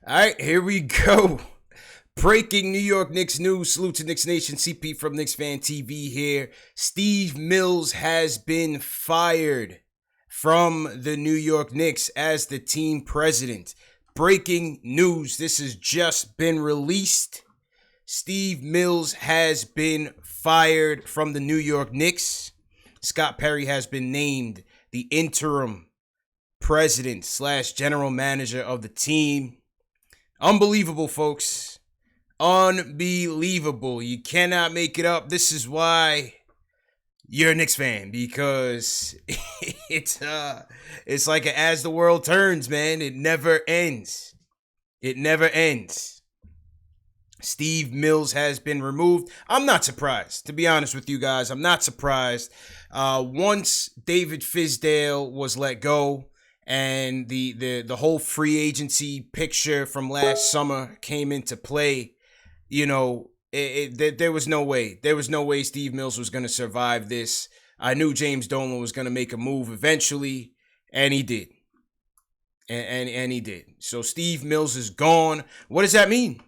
All right, here we go. Breaking New York Knicks news. Salute to Knicks Nation. CP from KnicksFanTV here. Steve Mills has been fired from the New York Knicks as the team president. Breaking news. This has just been released. Steve Mills has been fired from the New York Knicks. Scott Perry has been named the interim president / general manager of the team. Unbelievable, folks. Unbelievable. You cannot make it up. This is why you're a Knicks fan, because it's like as the world turns, man. It never ends. It never ends. Steve Mills has been removed. I'm not surprised, to be honest with you guys. I'm not surprised. Once David Fizdale was let go, and the whole free agency picture from last summer came into play, you know, there was no way. There was no way Steve Mills was going to survive this. I knew James Dolan was going to make a move eventually, and he did. And he did. So Steve Mills is gone. What does that mean?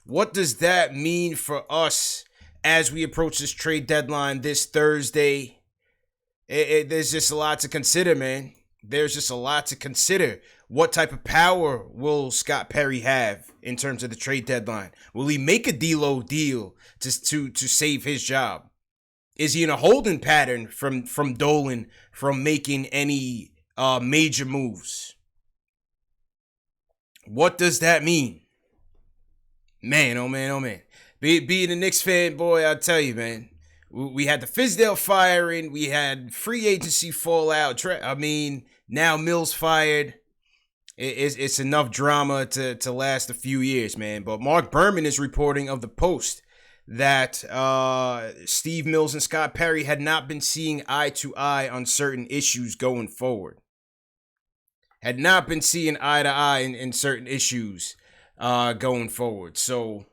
What does that mean for us as we approach this trade deadline this Thursday? There's just a lot to consider, man. There's just a lot to consider. What type of power will Scott Perry have in terms of the trade deadline? Will he make a D-Lo deal to save his job? Is he in a holding pattern from Dolan from making any major moves? What does that mean? Man, oh man, oh man. Being a Knicks fan, boy, I'll tell you, man. We had the Fizdale firing. We had free agency fallout. I mean, now Mills fired. It's enough drama to last a few years, man. But Mark Berman is reporting of the Post that Steve Mills and Scott Perry had not been seeing eye to eye on certain issues going forward. Had not been seeing eye to eye in certain issues going forward. So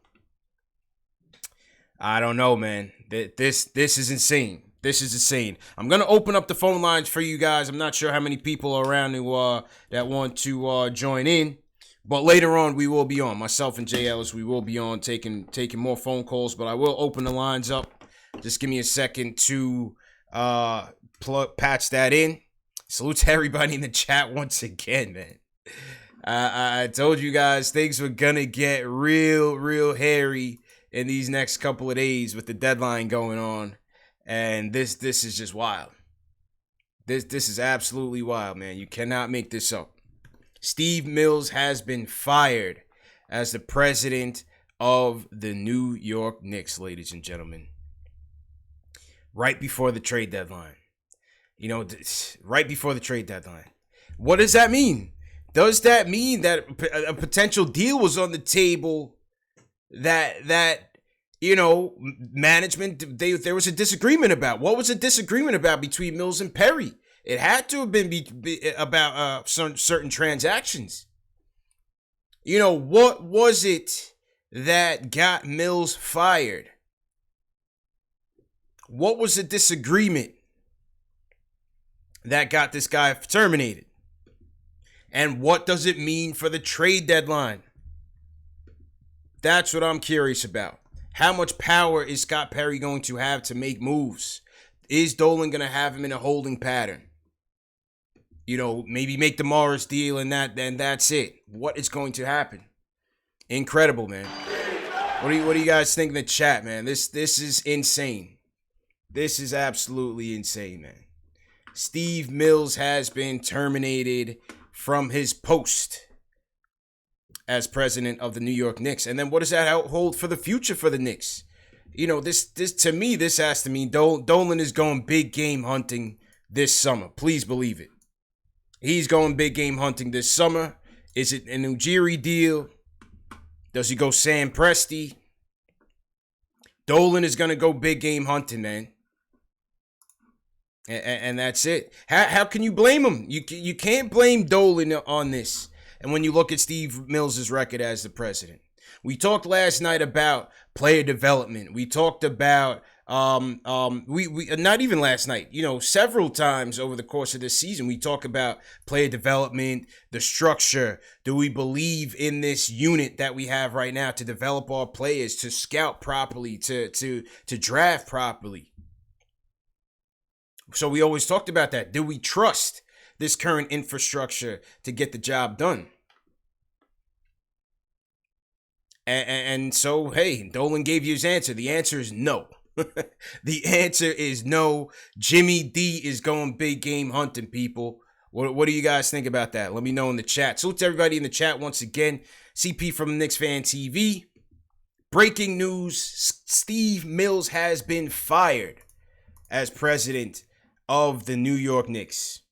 I don't know, man. This is insane. This is insane. I'm gonna open up the phone lines for you guys. I'm not sure how many people are around who that want to join in, but later on we will be on. Myself and Jay Ellis, we will be on taking more phone calls. But I will open the lines up. Just give me a second to patch that in. Salute to everybody in the chat once again, man. I told you guys things were gonna get real hairy in these next couple of days with the deadline going on, and this is just wild. This is absolutely wild, man. You cannot make this up. Steve Mills has been fired as the president of the New York Knicks, ladies and gentlemen. Right before the trade deadline. You know, right before the trade deadline. What does that mean? Does that mean that a potential deal was on the table that you know, management, there was a disagreement about? What was a disagreement about between Mills and Perry? It had to have been about certain transactions. You know, what was it that got Mills fired? What was the disagreement that got this guy terminated? And what does it mean for the trade deadline? That's what I'm curious about. How much power is Scott Perry going to have to make moves? Is Dolan going to have him in a holding pattern? You know, maybe make the Morris deal and that's it. What is going to happen? Incredible, man. What do you guys think in the chat, man? This is insane. This is absolutely insane, man. Steve Mills has been terminated from his post as president of the New York Knicks. And then what does that hold for the future for the Knicks? You know, this to me, this has to mean Dolan is going big game hunting this summer. Please believe it. He's going big game hunting this summer. Is it an Ujiri deal? Does he go Sam Presti? Dolan is going to go big game hunting, man. And that's it. How can you blame him? You can't blame Dolan on this. And when you look at Steve Mills' record as the president, we talked last night about player development. We talked about We not even last night, several times over the course of this season, we talk about player development, the structure. Do we believe in this unit that we have right now to develop our players, to scout properly, to draft properly? So we always talked about that. Do we trust this current infrastructure to get the job done? And so, hey, Dolan gave you his answer. The answer is no. The answer is no. Jimmy D is going big game hunting, people. What do you guys think about that? Let me know in the chat. Salute to everybody in the chat once again. CP from KnicksFanTV. Breaking news. Steve Mills has been fired as president of the New York Knicks.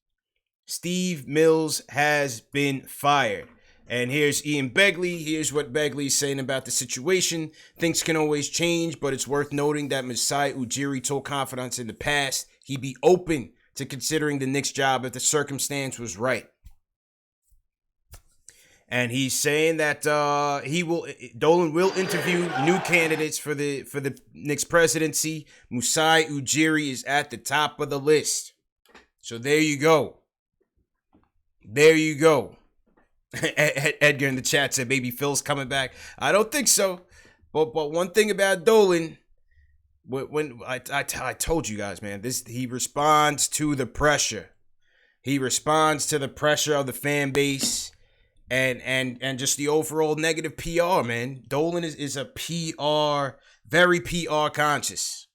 Steve Mills has been fired. And here's Ian Begley. Here's what Begley's saying about the situation. Things can always change, but it's worth noting that Masai Ujiri told confidants in the past he'd be open to considering the Knicks job if the circumstance was right. And he's saying that Dolan will interview new candidates for the Knicks presidency. Masai Ujiri is at the top of the list. So there you go. There you go. Edgar in the chat said Baby Phil's coming back. I don't think so. But one thing about Dolan, when I told you guys, man, he responds to the pressure. He responds to the pressure of the fan base and just the overall negative PR, man. Dolan is a PR, very PR conscious.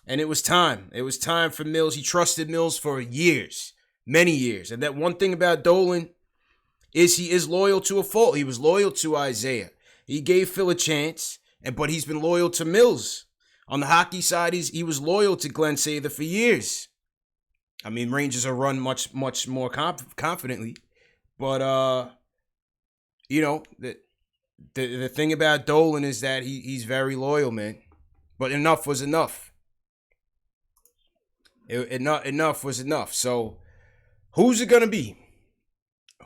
And it was time. It was time for Mills. He trusted Mills for years, many years. And that one thing about Dolan is he is loyal to a fault. He was loyal to Isaiah. He gave Phil a chance, but he's been loyal to Mills. On the hockey side, he was loyal to Glenn Sather for years. I mean, Rangers are run much more confidently. But, the thing about Dolan is that he's very loyal, man. But enough was enough. Enough was enough. So, who's it going to be?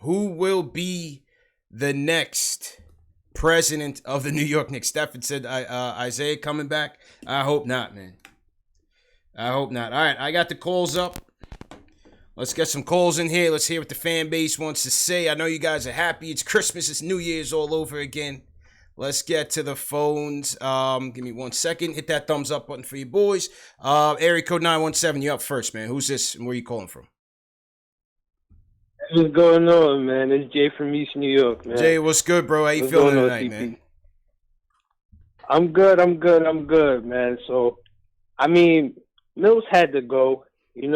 Who will be the next president of the New York Knicks? Stephen said Isaiah coming back. I hope not, man. I hope not. All right, I got the calls up. Let's get some calls in here. Let's hear what the fan base wants to say. I know you guys are happy. It's Christmas. It's New Year's all over again. Let's get to the phones. Give me 1 second. Hit that thumbs up button for you boys. Area code 917. You up first, man. Who's this and where you calling from? What's going on, man? It's Jay from East New York, man. Jay, what's good, bro? How you feeling tonight, man? I'm good, man. So, I mean, Mills had to go. It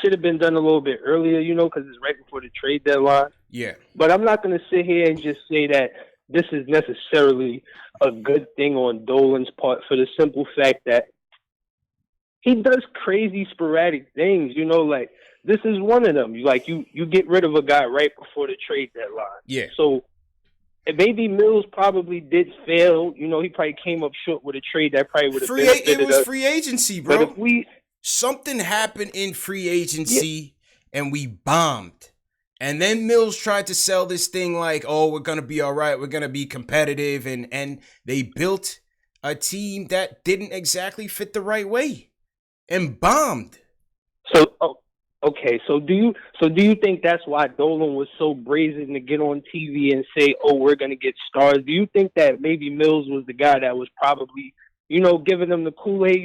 should have been done a little bit earlier, because it's right before the trade deadline. Yeah. But I'm not going to sit here and just say that this is necessarily a good thing on Dolan's part for the simple fact that he does crazy sporadic things, like this is one of them. You get rid of a guy right before the trade deadline. Yeah. So maybe Mills probably did fail. He probably came up short with a trade that probably would have benefited us. It was free agency, bro. But if something happened in free agency and we bombed. And then Mills tried to sell this thing like, oh, we're going to be all right. We're going to be competitive. And they built a team that didn't exactly fit the right way and bombed. Okay, so do you think that's why Dolan was so brazen to get on TV and say, "Oh, we're gonna get stars"? Do you think that maybe Mills was the guy that was probably, giving them the Kool-Aid?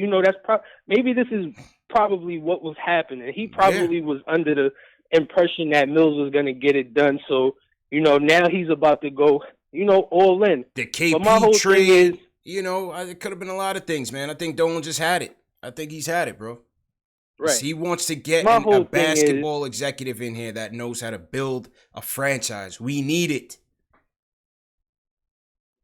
Maybe this is probably what was happening. He probably was under the impression that Mills was gonna get it done. So now he's about to go, all in. The KP trade, it could have been a lot of things, man. I think Dolan just had it. I think he's had it, bro. Right. He wants to get a basketball executive in here that knows how to build a franchise. We need it.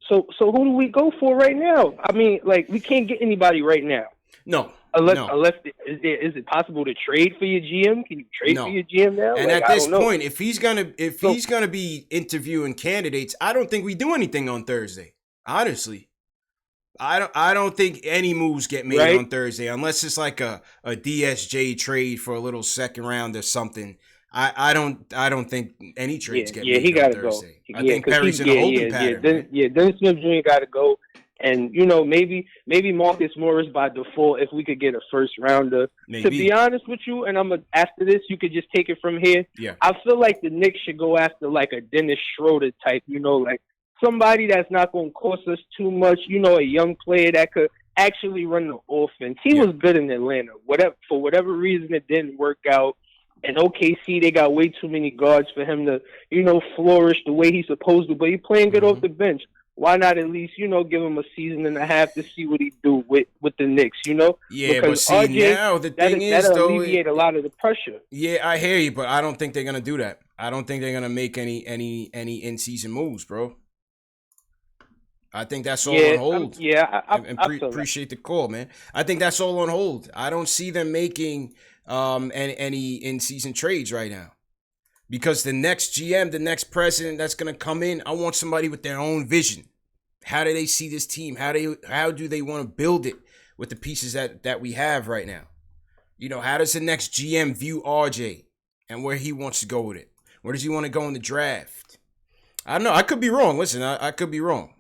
So who do we go for right now? I mean, we can't get anybody right now. No. Unless is it possible to trade for your GM? Can you trade for your GM now? And at this point, if he's gonna be interviewing candidates, I don't think we do anything on Thursday. Honestly. I don't think any moves get made on Thursday unless it's like a DSJ trade for a little second round or something. I don't think any trades get made on Thursday. Go. I think Perry's in a holding pattern. Dennis Smith Jr. got to go, And maybe Marcus Morris by default if we could get a first rounder. Maybe. To be honest with you, and after this you could just take it from here. Yeah. I feel like the Knicks should go after like a Dennis Schroeder type, like somebody that's not going to cost us too much, a young player that could actually run the offense. He was good in Atlanta. For whatever reason it didn't work out. And OKC, they got way too many guards for him to, flourish the way he's supposed to. But he's playing good off the bench. Why not at least, give him a season and a half to see what he do with the Knicks, Yeah, because but see, RJ, now the thing is, that'll though, alleviate a lot of the pressure. Yeah, I hear you, but I don't think they're gonna do that. I don't think they're gonna make any in-season moves, bro. I think that's all on hold. I appreciate the call, man. I think that's all on hold. I don't see them making any in-season trades right now. Because the next GM, the next president that's going to come in, I want somebody with their own vision. How do they see this team? How do they want to build it with the pieces that we have right now? How does the next GM view RJ and where he wants to go with it? Where does he want to go in the draft? I don't know. I could be wrong. Listen, I could be wrong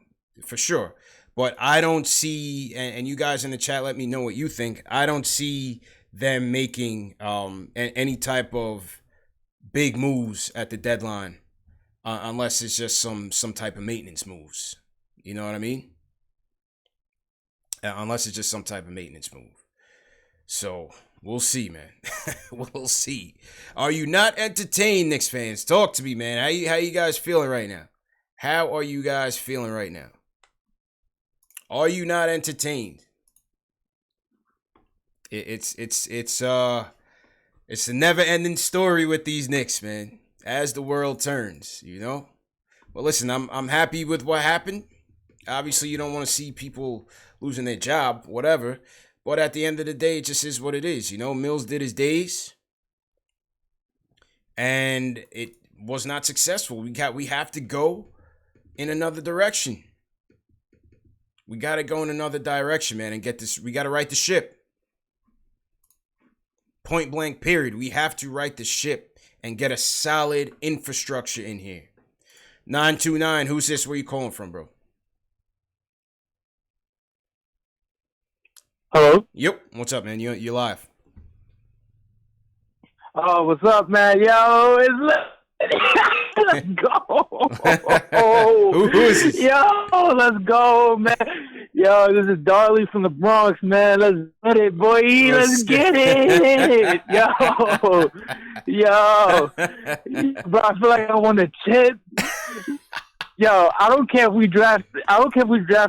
for sure. But I don't see, and you guys in the chat, let me know what you think. I don't see them making any type of big moves at the deadline, unless it's just some type of maintenance moves. You know what I mean? Unless it's just some type of maintenance move. So we'll see, man. We'll see. Are you not entertained, Knicks fans? Talk to me, man. How you guys feeling right now? How are you guys feeling right now? Are you not entertained? It's a never-ending story with these Knicks, man. As the world turns, But listen, I'm happy with what happened. Obviously, you don't want to see people losing their job, whatever. But at the end of the day, it just is what it is. Mills did his days, and it was not successful. We have to go in another direction. We got to go in another direction, man, and get this. We got to right the ship. Point blank, period. We have to right the ship and get a solid infrastructure in here. 929, who's this? Where you calling from, bro? Hello? Yep. What's up, man? You're live. Oh, what's up, man? Yo, let's go. Who is this? Yo, let's go, man. Yo, this is Darley from the Bronx, man. Let's get it, boy. Let's get it. Yo. Bro, I feel like I want to chip. Yo, I don't care if we draft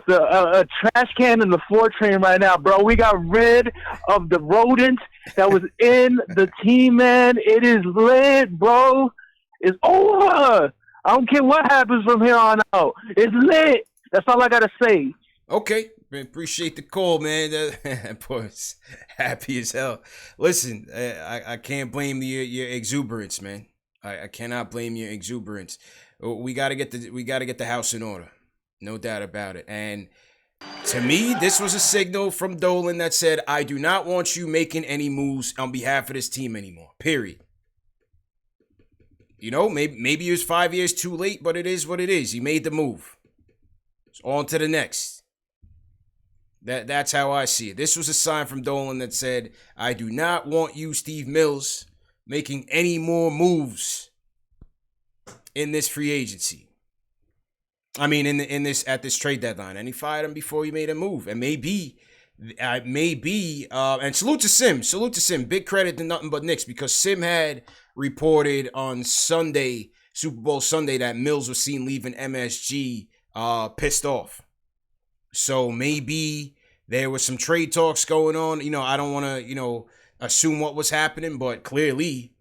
a trash can in the 4 train right now, bro. We got rid of the rodents that was in the team, man. It is lit, bro. It's over. I don't care what happens from here on out. It's lit. That's all I gotta say. Okay, appreciate the call, man. Boys, happy as hell. Listen, I can't blame your exuberance, man. I cannot blame your exuberance. We gotta get the house in order, no doubt about it. And to me, this was a signal from Dolan that said, "I do not want you making any moves on behalf of this team anymore." Period. Maybe it was 5 years too late, but it is what it is. He made the move. It's on to the next. That's how I see it. This was a sign from Dolan that said, "I do not want you, Steve Mills, making any more moves in this free agency. I mean, in this at this trade deadline." And he fired him before he made a move. And maybe, and salute to Sim. Big credit to Nothing But Knicks, because Sim had reported on Sunday, Super Bowl Sunday, that Mills was seen leaving MSG pissed off. So maybe there was some trade talks going on. I don't want to, assume what was happening, but clearly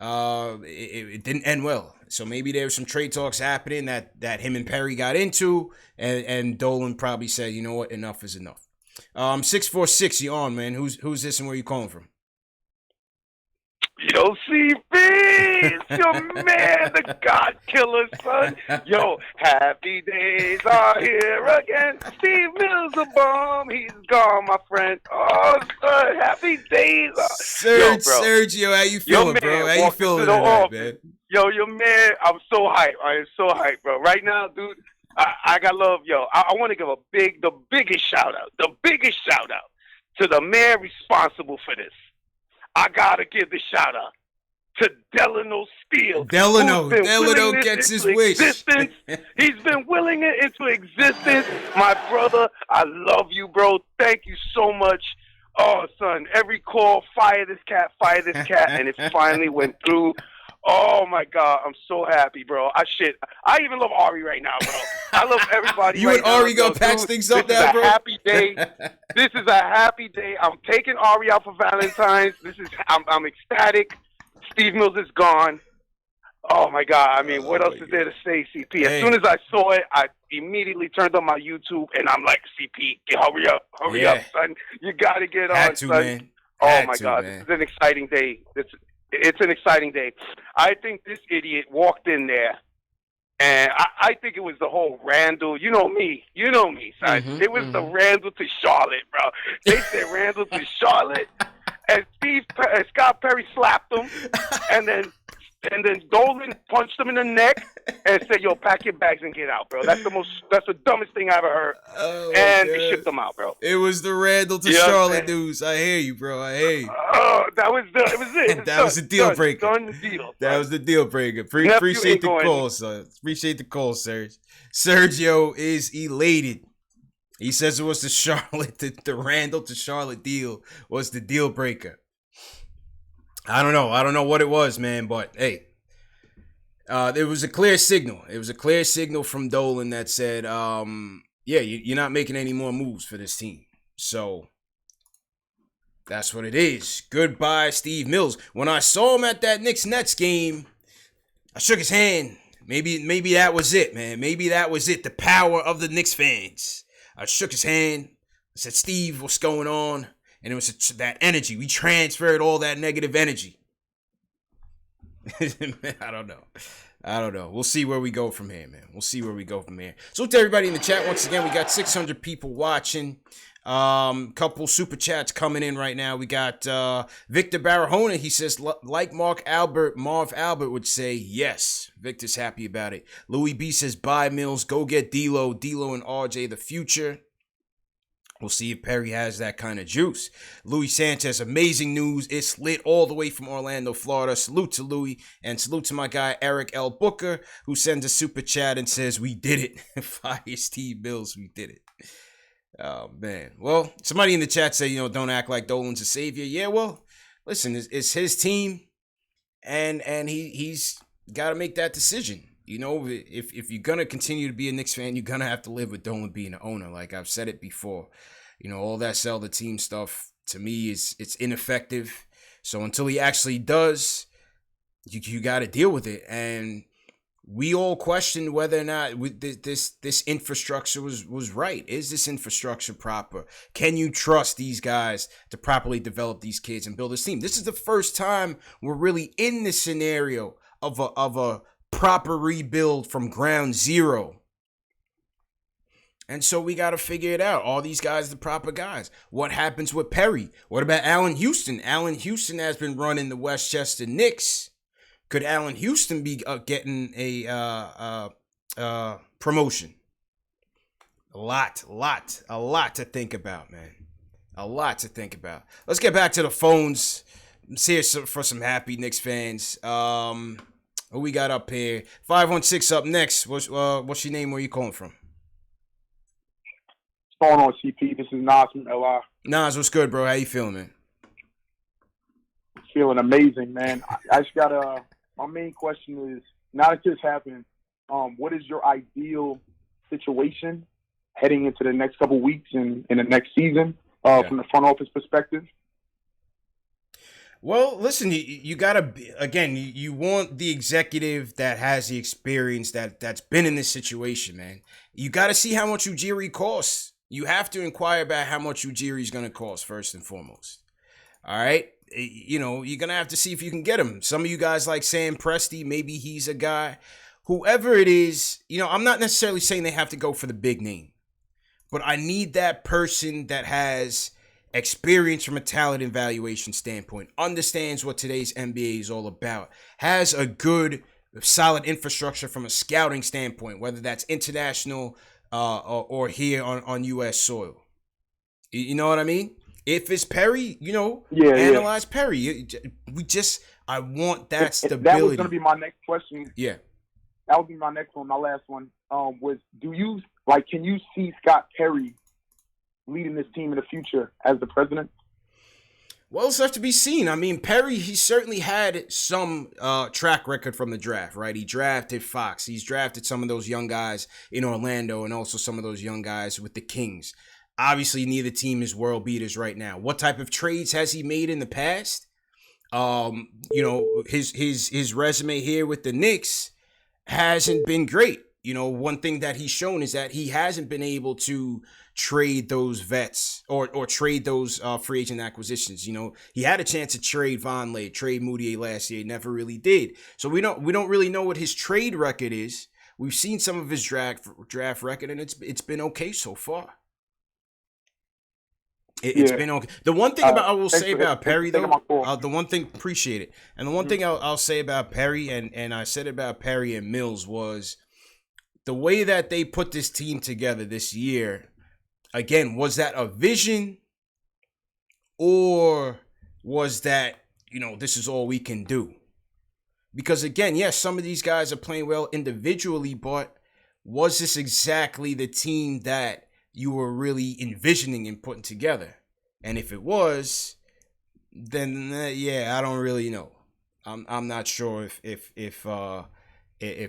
it didn't end well. So maybe there was some trade talks happening that him and Perry got into, and Dolan probably said, "You know what, enough is enough." 646, you on, man? Who's this and where you calling from? Yo, CB, it's your man, the God Killer, son. Yo, happy days are here again. Steve Mills a bomb, he's gone, my friend. Oh, son, happy days. Sergio, how you feeling, bro? How you feeling tonight, man? Yo, your man, I'm so hyped. I am so hyped, bro. Right now, dude, I got love, yo. I want to give the biggest shout out to the man responsible for this. I gotta give the shout out to Delano Steele. Delano gets his wish. He's been willing it into existence. My brother, I love you, bro. Thank you so much. Oh, son, every call, fire this cat, and it finally went through. Oh my God, I'm so happy, bro. I even love Ari right now, bro. I love everybody. You right and Ari now, gonna patch things up this now, is bro? a happy day. This is a happy day. I'm taking Ari out for Valentine's. I'm ecstatic. Steve Mills is gone. Oh my God. I mean, what else is there to say, CP? As soon as I saw it, I immediately turned on my YouTube and I'm like, CP, hurry up, son. You gotta get on, son. Man. Oh my God, man. This is an exciting day. It's an exciting day. I think this idiot walked in there, and I think it was the whole Randall. You know me, son. It was the Randall to Charlotte, bro. They said Randall to Charlotte, and Scott Perry slapped him, and then Dolan punched him in the neck and said, "Yo, pack your bags and get out, bro." That's the dumbest thing I ever heard. And they shipped him out, bro. It was the Randall to Charlotte news. I hear you, bro. I hear you. It was it. That was the deal breaker. Done deal. That was the deal breaker. Appreciate the call, son. Appreciate the call, Serge. Sergio is elated. He says it was the Charlotte, the Randall to Charlotte deal was the deal breaker. I don't know what it was, man, but hey, there was a clear signal. It was a clear signal from Dolan that said, you're not making any more moves for this team. So that's what it is. Goodbye, Steve Mills. When I saw him at that Knicks-Nets game, I shook his hand. Maybe that was it, man. Maybe that was it. The power of the Knicks fans. I shook his hand. I said, Steve, what's going on? And it was that energy. We transferred all that negative energy. I don't know. We'll see where we go from here, man. So to everybody in the chat, once again, we got 600 people watching. Couple super chats coming in right now. We got Victor Barahona. He says, like Marv Albert would say, yes. Victor's happy about it. Louis B says, bye, Mills. Go get D'Lo and RJ, the future. We'll see if Perry has that kind of juice. Louis Sanchez, amazing news. It's lit all the way from Orlando, Florida. Salute to Louis and salute to my guy, Eric L. Booker, who sends a super chat and says, we did it. Fire Steve Mills, we did it. Oh, man. Well, somebody in the chat say, don't act like Dolan's a savior. Yeah, well, listen, it's his team, and he's got to make that decision. If you're going to continue to be a Knicks fan, you're going to have to live with Dolan being the owner. Like I've said it before, all that sell the team stuff to me it's ineffective. So until he actually does, you got to deal with it. And we all questioned whether or not this infrastructure was right. Is this infrastructure proper? Can you trust these guys to properly develop these kids and build this team? This is the first time we're really in this scenario of a proper rebuild from ground zero. And so we got to figure it out. All these guys, the proper guys. What happens with Perry? What about Allen Houston? Allen Houston has been running the Westchester Knicks. Could Allen Houston be getting a promotion? A lot to think about, man. A lot to think about. Let's get back to the phones. Let's hear for some happy Knicks fans. Who we got up here? 516 up next. What's your name? Where you calling from? What's going on, CP? This is Nas from LI. Nas, what's good, bro? How you feeling, man? Feeling amazing, man. I just got my main question is, now that this happened, what is your ideal situation heading into the next couple weeks and in the next season from the front office perspective? Well, listen, you gotta, again, you want the executive that has the experience that's been in this situation, man. You gotta see how much Ujiri costs. You have to inquire about how much Ujiri is gonna cost first and foremost. All right, you're gonna have to see if you can get him. Some of you guys like Sam Presti, maybe he's a guy. Whoever it is, I'm not necessarily saying they have to go for the big name, but I need that person that has experience from a talent evaluation standpoint, understands what today's NBA is all about, has a good solid infrastructure from a scouting standpoint, whether that's international or here on U.S. soil. You know what I mean? If it's Perry, analyze Perry. I want that stability. That was going to be my next question. Yeah. That would be my next one. My last one was, can you see Scott Perry leading this team in the future as the president? Well, it's left to be seen. I mean, Perry, he certainly had some track record from the draft, right? He drafted Fox. He's drafted some of those young guys in Orlando and also some of those young guys with the Kings. Obviously, neither team is world beaters right now. What type of trades has he made in the past? His resume here with the Knicks hasn't been great. One thing that he's shown is that he hasn't been able to trade those vets or trade those free agent acquisitions. He had a chance to trade Vonleh, trade Moutier last year, never really did. So we don't really know what his trade record is. We've seen some of his draft record, and it's been okay so far. It's been okay. The one thing I will say about Perry, though, the one thing, appreciate it. And the one thing I'll say about Perry, and I said about Perry and Mills, was the way that they put this team together this year. Again, was that a vision, or was that, this is all we can do? Because again, yes, some of these guys are playing well individually, but was this exactly the team that you were really envisioning and putting together? And if it was, then I don't really know. I'm not sure if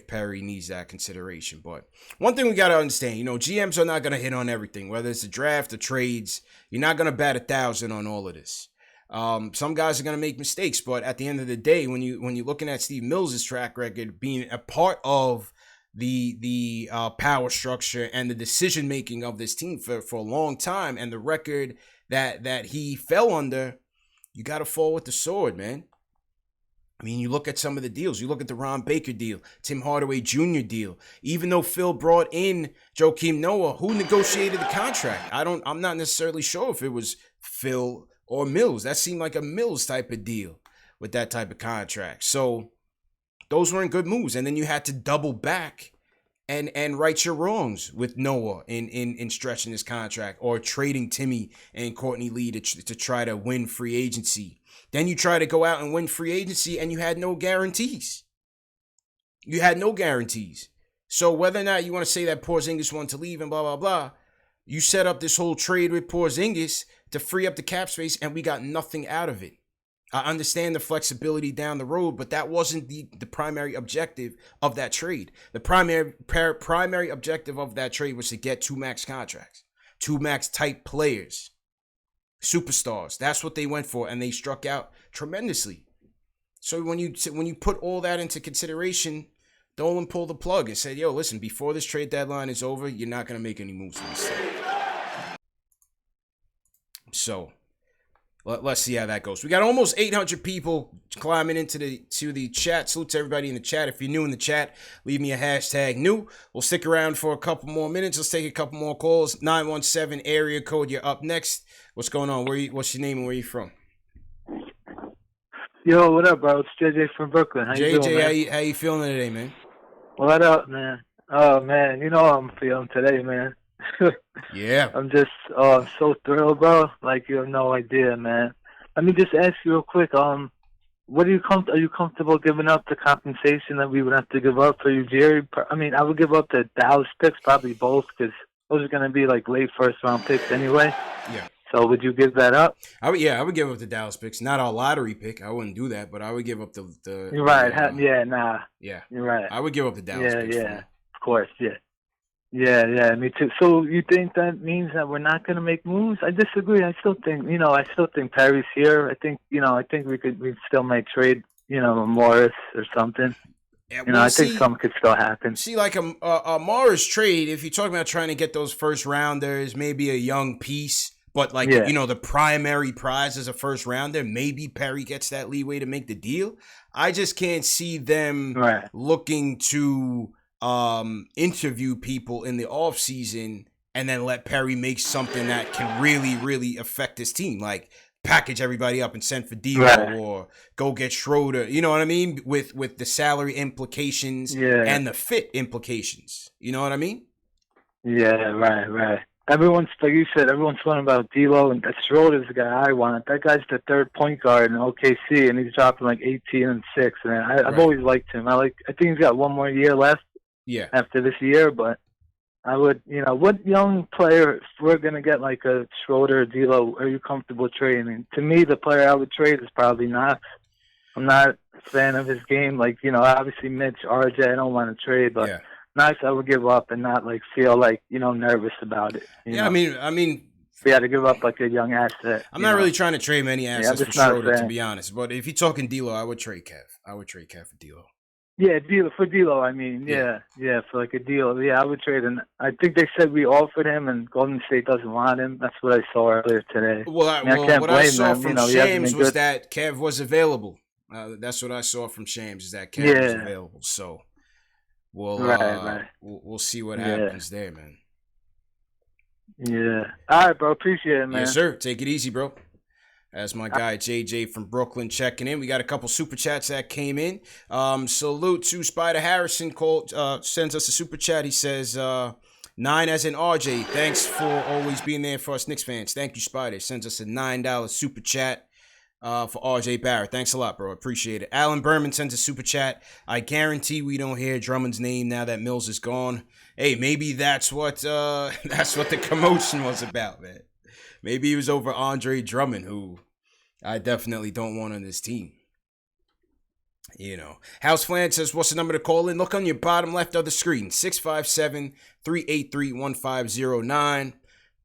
Perry needs that consideration. But one thing we got to understand, GMs are not going to hit on everything, whether it's the draft or trades. You're not going to bat 1,000 on all of this. Some guys are going to make mistakes, but at the end of the day, when you're looking at Steve Mills' track record, being a part of the power structure and the decision making of this team for a long time, and the record that he fell under, you got to fall with the sword, man. I mean, you look at some of the deals. You look at the Ron Baker deal, Tim Hardaway Jr. deal. Even though Phil brought in Joakim Noah, who negotiated the contract? I'm not necessarily sure if it was Phil or Mills. That seemed like a Mills type of deal with that type of contract. So those weren't good moves. And then you had to double back and right your wrongs with Noah in stretching his contract, or trading Timmy and Courtney Lee to try to win free agency. Then you try to go out and win free agency, and you had no guarantees. So whether or not you want to say that Porzingis wanted to leave and blah, blah, blah, you set up this whole trade with Porzingis to free up the cap space, and we got nothing out of it. I understand the flexibility down the road, but that wasn't the primary objective of that trade. The primary objective of that trade was to get 2 max contracts, 2 max type players, superstars. That's what they went for, and they struck out tremendously. So when you put all that into consideration, Dolan pulled the plug and said, "Yo, listen, before this trade deadline is over, you're not gonna make any moves in this thing." So let's see how that goes. We got almost 800 people climbing into the chat. Salute to everybody in the chat. If you're new in the chat, leave me a hashtag new. We'll stick around for a couple more minutes. Let's take a couple more calls. 917 area code. You're up next. What's going on? What's your name and where you from? Yo, what up, bro? It's JJ from Brooklyn. How you doing, man? how you feeling today, man? What up, man? Oh, man, you know how I'm feeling today, man. Yeah. I'm just so thrilled, bro. Like, you have no idea, man. Let me just ask you real quick. What are you comfortable giving up the compensation that we would have to give up for you, Jerry? I mean, I would give up the Dallas picks, probably both, because those are going to be like late first round picks anyway. Yeah. So would you give that up? I would give up the Dallas picks. Not our lottery pick. I wouldn't do that, but I would give up the You're right. Yeah. You're right. I would give up the Dallas picks. Yeah. Of course. Yeah. Yeah, me too. So you think that means that we're not going to make moves? I disagree. I still think Perry's here. I think we still may trade, Morris or something. Yeah, I think something could still happen. See, like a Morris trade, if you're talking about trying to get those first rounders, maybe a young piece, but the primary prize is a first rounder, maybe Perry gets that leeway to make the deal. I just can't see them looking to interview people in the offseason and then let Perry make something that can really, really affect his team. Like package everybody up and send for D'Lo Right. or go get Schroeder. You know what I mean? With the salary implications and the fit implications. You know what I mean? Yeah, right. Everyone's, like you said, everyone's talking about D'Lo, and Schroeder's the guy I want. That guy's the third point guard in OKC, and he's dropping like 18 and 6. And I've always liked him. I think he's got one more year left. Yeah. After this year, but I would, what young player, if we're gonna get like a Schroeder or D'Lo, are you comfortable trading? To me, the player I would trade is probably Knox. I'm not a fan of his game. Like, obviously Mitch, RJ, I don't want to trade, but. Yeah. Nice, I would give up and not like feel like nervous about it. I mean, we had to give up like a young asset. I'm not really trying to trade many assets for Schroeder, to be honest. But if you're talking D'Lo, I would trade Kev. I would trade Kev for D'Lo. Yeah, for D'Lo. I mean, yeah, for like a deal. Yeah, I would trade him. I think they said we offered him, and Golden State doesn't want him. That's what I saw earlier today. Well, what I saw from Shams was that Kev was available. That's what I saw from Shams is that Kev was available. So. We'll see what happens there, man. Yeah. All right, bro. Appreciate it, man. Yes, sir. Take it easy, bro. That's my guy JJ from Brooklyn checking in. We got a couple super chats that came in. Salute to Spider Harrison. Sends us a super chat. He says, 9 as in RJ. Thanks for always being there for us Knicks fans. Thank you, Spider. Sends us a $9 super chat. For RJ Barrett. Thanks a lot, bro. Appreciate it. Alan Berman sends a super chat. I guarantee we don't hear Drummond's name now that Mills is gone. Hey, maybe that's what the commotion was about, man. Maybe he was over Andre Drummond, who I definitely don't want on this team. House Flan says, what's the number to call in? Look on your bottom left of the screen. 657-383-1509.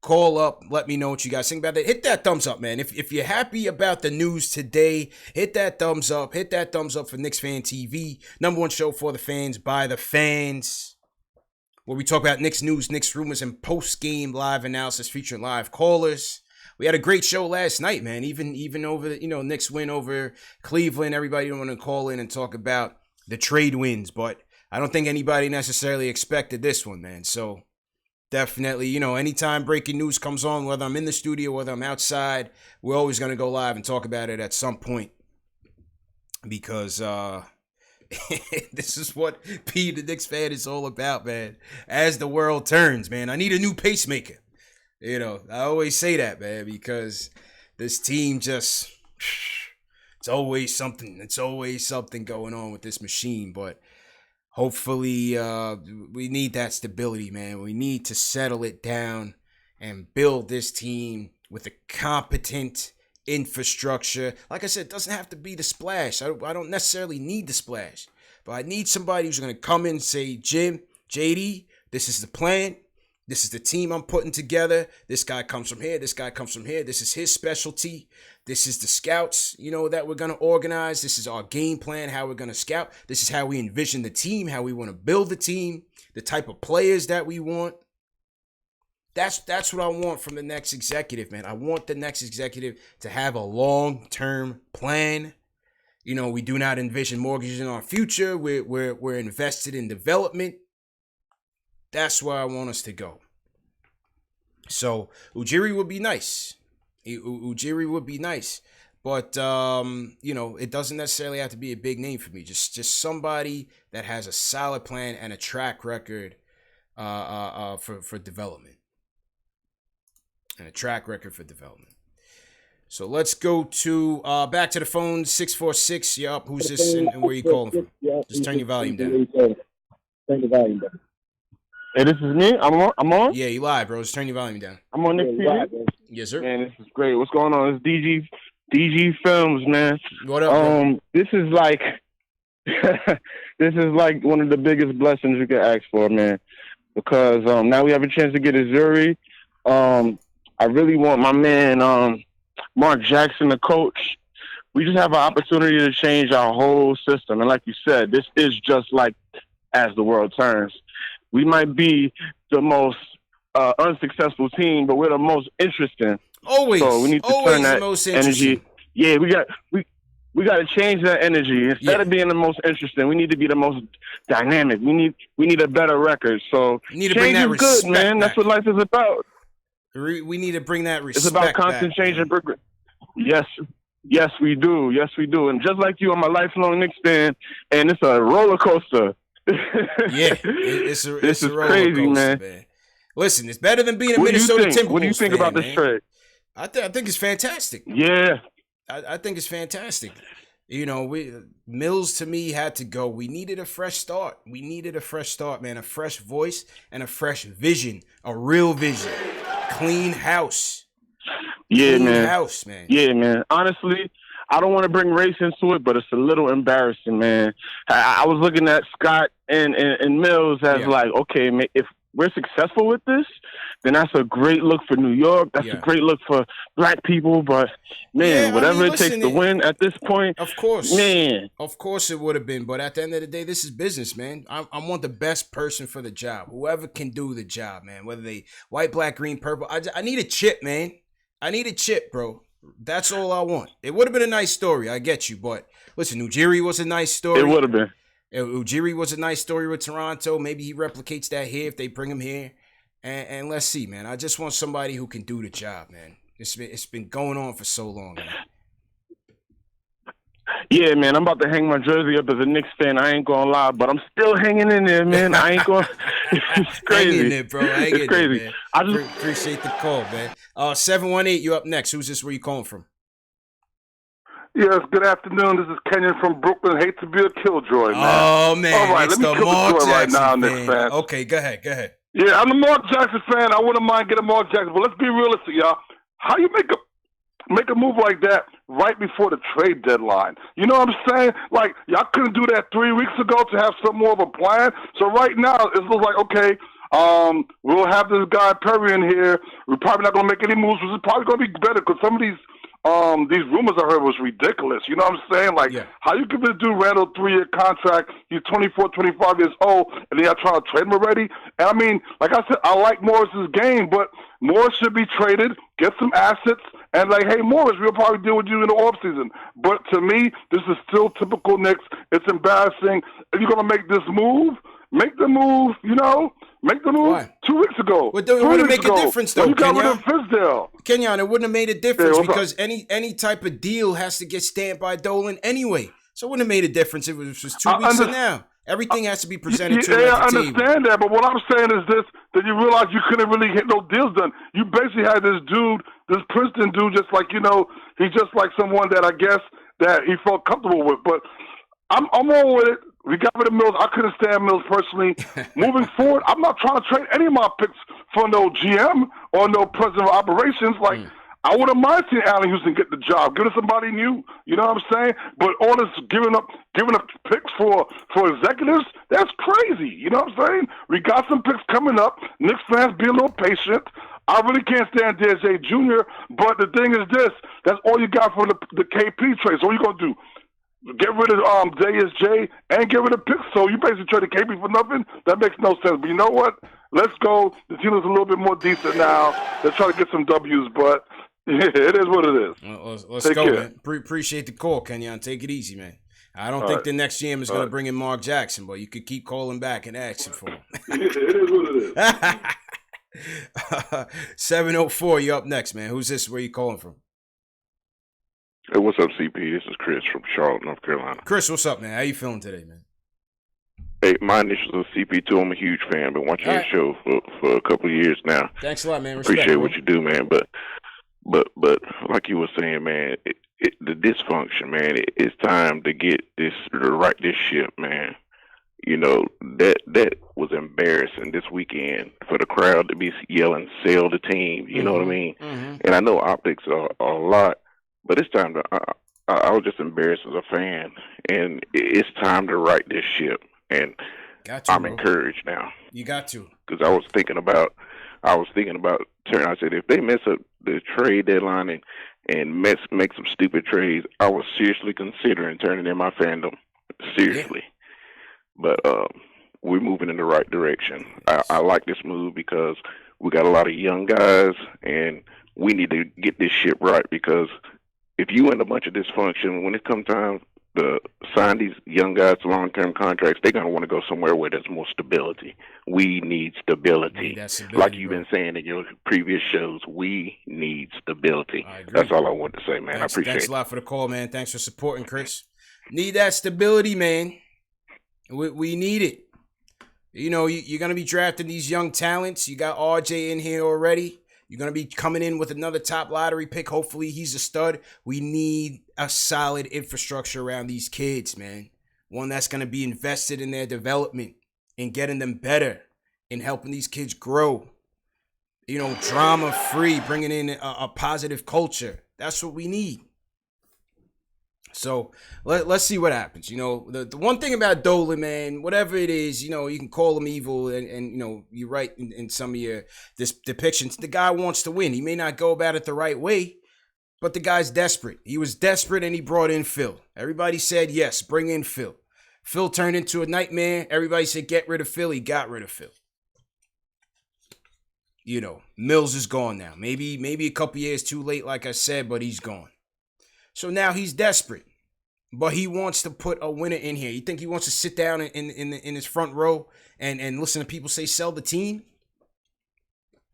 Call up, let me know what you guys think about it. Hit that thumbs up, man. If you're happy about the news today, hit that thumbs up. Hit that thumbs up for KnicksFanTV. #1 show for the fans, by the fans. Where we talk about Knicks news, Knicks rumors, and post-game live analysis featuring live callers. We had a great show last night, man. Even over the, Knicks win over Cleveland. Everybody want to call in and talk about the trade wins, but I don't think anybody necessarily expected this one, man. So definitely, anytime breaking news comes on, whether I'm in the studio, whether I'm outside, we're always going to go live and talk about it at some point. Because this is what P, the Knicks fan, is all about, man. As the world turns, man, I need a new pacemaker. I always say that, man, because this team just, it's always something going on with this machine, but hopefully, we need that stability, man. We need to settle it down and build this team with a competent infrastructure. Like I said, it doesn't have to be the splash. I don't necessarily need the splash, but I need somebody who's going to come in and say, Jim, JD, this is the plan. This is the team I'm putting together. This guy comes from here. This guy comes from here. This is his specialty. This is the scouts, that we're going to organize. This is our game plan, how we're going to scout. This is how we envision the team, how we want to build the team, the type of players that we want. That's what I want from the next executive, man. I want the next executive to have a long-term plan. We do not envision mortgages in our future. We're invested in development. That's where I want us to go. So Ujiri would be nice. Ujiri would be nice. But, it doesn't necessarily have to be a big name for me. Just somebody that has a solid plan and a track record for development. So let's go to back to the phone, 646. You're up. Who's this and where are you calling from? Just turn your volume down. Turn the volume down. Hey, this is me. I'm on. Yeah, you live, bro. Just turn your volume down. I'm on Knicks TV. Yes, sir. Man, this is great. What's going on? It's DG Films, man. What up, bro? This is like one of the biggest blessings you could ask for, man. Because now we have a chance to get a jury. I really want my man Mark Jackson, the coach. We just have an opportunity to change our whole system. And like you said, this is just like as the world turns. We might be the most unsuccessful team, but we're the most interesting. Always. So we need to turn that energy. Yeah, we got to change that energy. Instead of being the most interesting, we need to be the most dynamic. We need a better record. So we need to bring that respect good, man. Back. That's what life is about. We need to bring that respect. It's about constant back, change and progress. Yes, we do. Yes, we do. And just like you, I'm a lifelong Knicks fan, and it's a roller coaster. Yeah, it's a roller crazy, coaster, man. Listen, it's better than being a What Minnesota do you think? Timberwolves What do you think fan, about this man. trade? I think it's fantastic. Yeah. I think it's fantastic. You know, Mills to me had to go. We needed a fresh start. We needed a fresh start, man. A fresh voice and a fresh vision. A real vision. Clean house. Yeah, Clean man. house, man. Yeah, man. Honestly, I don't want to bring race into it, but it's a little embarrassing, man. I was looking at Scott and Mills as like, okay, man, if we're successful with this, then that's a great look for New York. That's a great look for black people. But, man, whatever it takes to win at this point, of course, man. Of course it would have been. But at the end of the day, this is business, man. I want the best person for the job. Whoever can do the job, man. Whether they white, black, green, purple. I need a chip, man. I need a chip, bro. That's all I want. It would have been a nice story. I get you. But, listen, Ujiri was a nice story. It would have been. Ujiri was a nice story with Toronto. Maybe he replicates that here if they bring him here. And let's see, man. I just want somebody who can do the job, man. It's been going on for so long, man. Yeah, man. I'm about to hang my jersey up as a Knicks fan. I ain't gonna lie, but I'm still hanging in there, man. I ain't gonna. It's crazy. Hang in there, bro. Hang it's crazy. There, man. I just appreciate the call, man. 718, you up next. Who's this? Where you calling from? Yes, good afternoon. This is Kenyon from Brooklyn. Hate to be a killjoy, man. Oh, man. All right, it's let me the kill Mark the joy Jackson right now, fan. Knicks fan. Okay, go ahead. Yeah, I'm a Mark Jackson fan. I wouldn't mind getting Mark Jackson, but let's be realistic, y'all. How you make a move like that right before the trade deadline? You know what I'm saying? Like, y'all couldn't do that 3 weeks ago to have some more of a plan. So right now, it looks like, okay, we'll have this guy Perry in here. We're probably not going to make any moves, which is probably going to be better because some of these rumors I heard was ridiculous. You know what I'm saying? Like, how you give this dude Randall a 3-year contract? He's 24, 25 years old, and then y'all trying to trade him already? And I mean, like I said, I like Morris's game, but Morris should be traded, get some assets, and like, hey, Morris, we'll probably deal with you in the offseason. But to me, this is still typical Knicks. It's embarrassing. If you're going to make this move, make the move, you know? Make the move 2 weeks ago. But it wouldn't make a difference, though, you got rid of Fizdale. Kenyon, it wouldn't have made a difference because any type of deal has to get stamped by Dolan anyway. So it wouldn't have made a difference if it was just 2 weeks from now. Everything has to be presented to him at the I understand that, but what I'm saying is this, that you realize you couldn't really get no deals done. You basically had this dude, this Princeton dude, just like, you know, he's just like someone that I guess that he felt comfortable with. But I'm all with it. We got rid of Mills. I couldn't stand Mills personally. Moving forward, I'm not trying to trade any of my picks for no GM or no president of operations. Like, I wouldn't mind seeing Allen Houston get the job. Give it to somebody new. You know what I'm saying? But all this giving up picks for executives, that's crazy. You know what I'm saying? We got some picks coming up. Knicks fans, be a little patient. I really can't stand DJ Jr., but the thing is this. That's all you got for the KP trade. So what are you going to do? Get rid of JSJ and get rid of picks. So you basically traded KP for nothing? That makes no sense. But you know what? Let's go. The team is a little bit more decent now. Let's try to get some W's, but it is what it is. Well, let's go, man. Appreciate the call, Kenyon. Take it easy, man. I don't think the next GM is going to bring in Mark Jackson, but you could keep calling back and asking for him. It is what it is. 704, you up next, man. Who's this? Where you calling from? Hey, what's up, CP? This is Chris from Charlotte, North Carolina. Chris, what's up, man? How you feeling today, man? Hey, my initials are CP2. I'm a huge fan. Been watching your show for a couple of years now. Thanks a lot, man. Respect, Appreciate what you do, man. But like you were saying, man, the dysfunction, man. It's time to get to right this ship, man. You know, that was embarrassing this weekend for the crowd to be yelling, "Sell the team." You know what I mean? Mm-hmm. And I know optics are a lot. But it's time to. I was just embarrassed as a fan, and it's time to right this ship. And I'm encouraged now. You got to, because I was thinking about turn. I said if they mess up the trade deadline and make some stupid trades, I was seriously considering turning in my fandom. Seriously, but we're moving in the right direction. I like this move because we got a lot of young guys, and we need to get this ship right because. If you in a bunch of dysfunction, when it comes time the sign these young guys to long-term contracts, they're going to want to go somewhere where there's more stability. We need stability. Like you've been saying in your previous shows, we need stability. That's all I want to say, man. I appreciate it. Thanks a lot for the call, man. Thanks for supporting, Chris. Need that stability, man. We need it. You know, you're going to be drafting these young talents. You got RJ in here already. You're going to be coming in with another top lottery pick. Hopefully he's a stud. We need a solid infrastructure around these kids, man. One that's going to be invested in their development and getting them better and helping these kids grow. You know, drama-free, bringing in a positive culture. That's what we need. So let's see what happens. You know, the one thing about Dolan, man, whatever it is, you know, you can call him evil and you know, you're right in some of your depictions. The guy wants to win. He may not go about it the right way, but the guy's desperate. He was desperate and he brought in Phil. Everybody said, yes, bring in Phil. Phil turned into a nightmare. Everybody said, get rid of Phil. He got rid of Phil. You know, Mills is gone now. Maybe a couple years too late, like I said, but he's gone. So now he's desperate, but he wants to put a winner in here. You think he wants to sit down in his front row and listen to people say sell the team?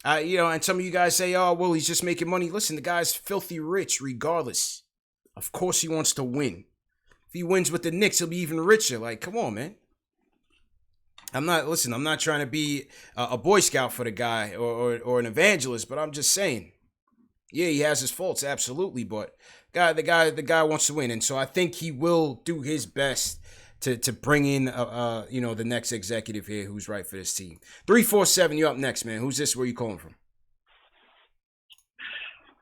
You know, and some of you guys say, oh, well, he's just making money. Listen, the guy's filthy rich regardless. Of course he wants to win. If he wins with the Knicks, he'll be even richer. Like, come on, man. I'm not trying to be a Boy Scout for the guy or an evangelist, but I'm just saying, yeah, he has his faults, absolutely, but the guy wants to win, and so I think he will do his best to bring in you know, the next executive here who's right for this team. 347, you up next, man. Who's this? Where you calling from?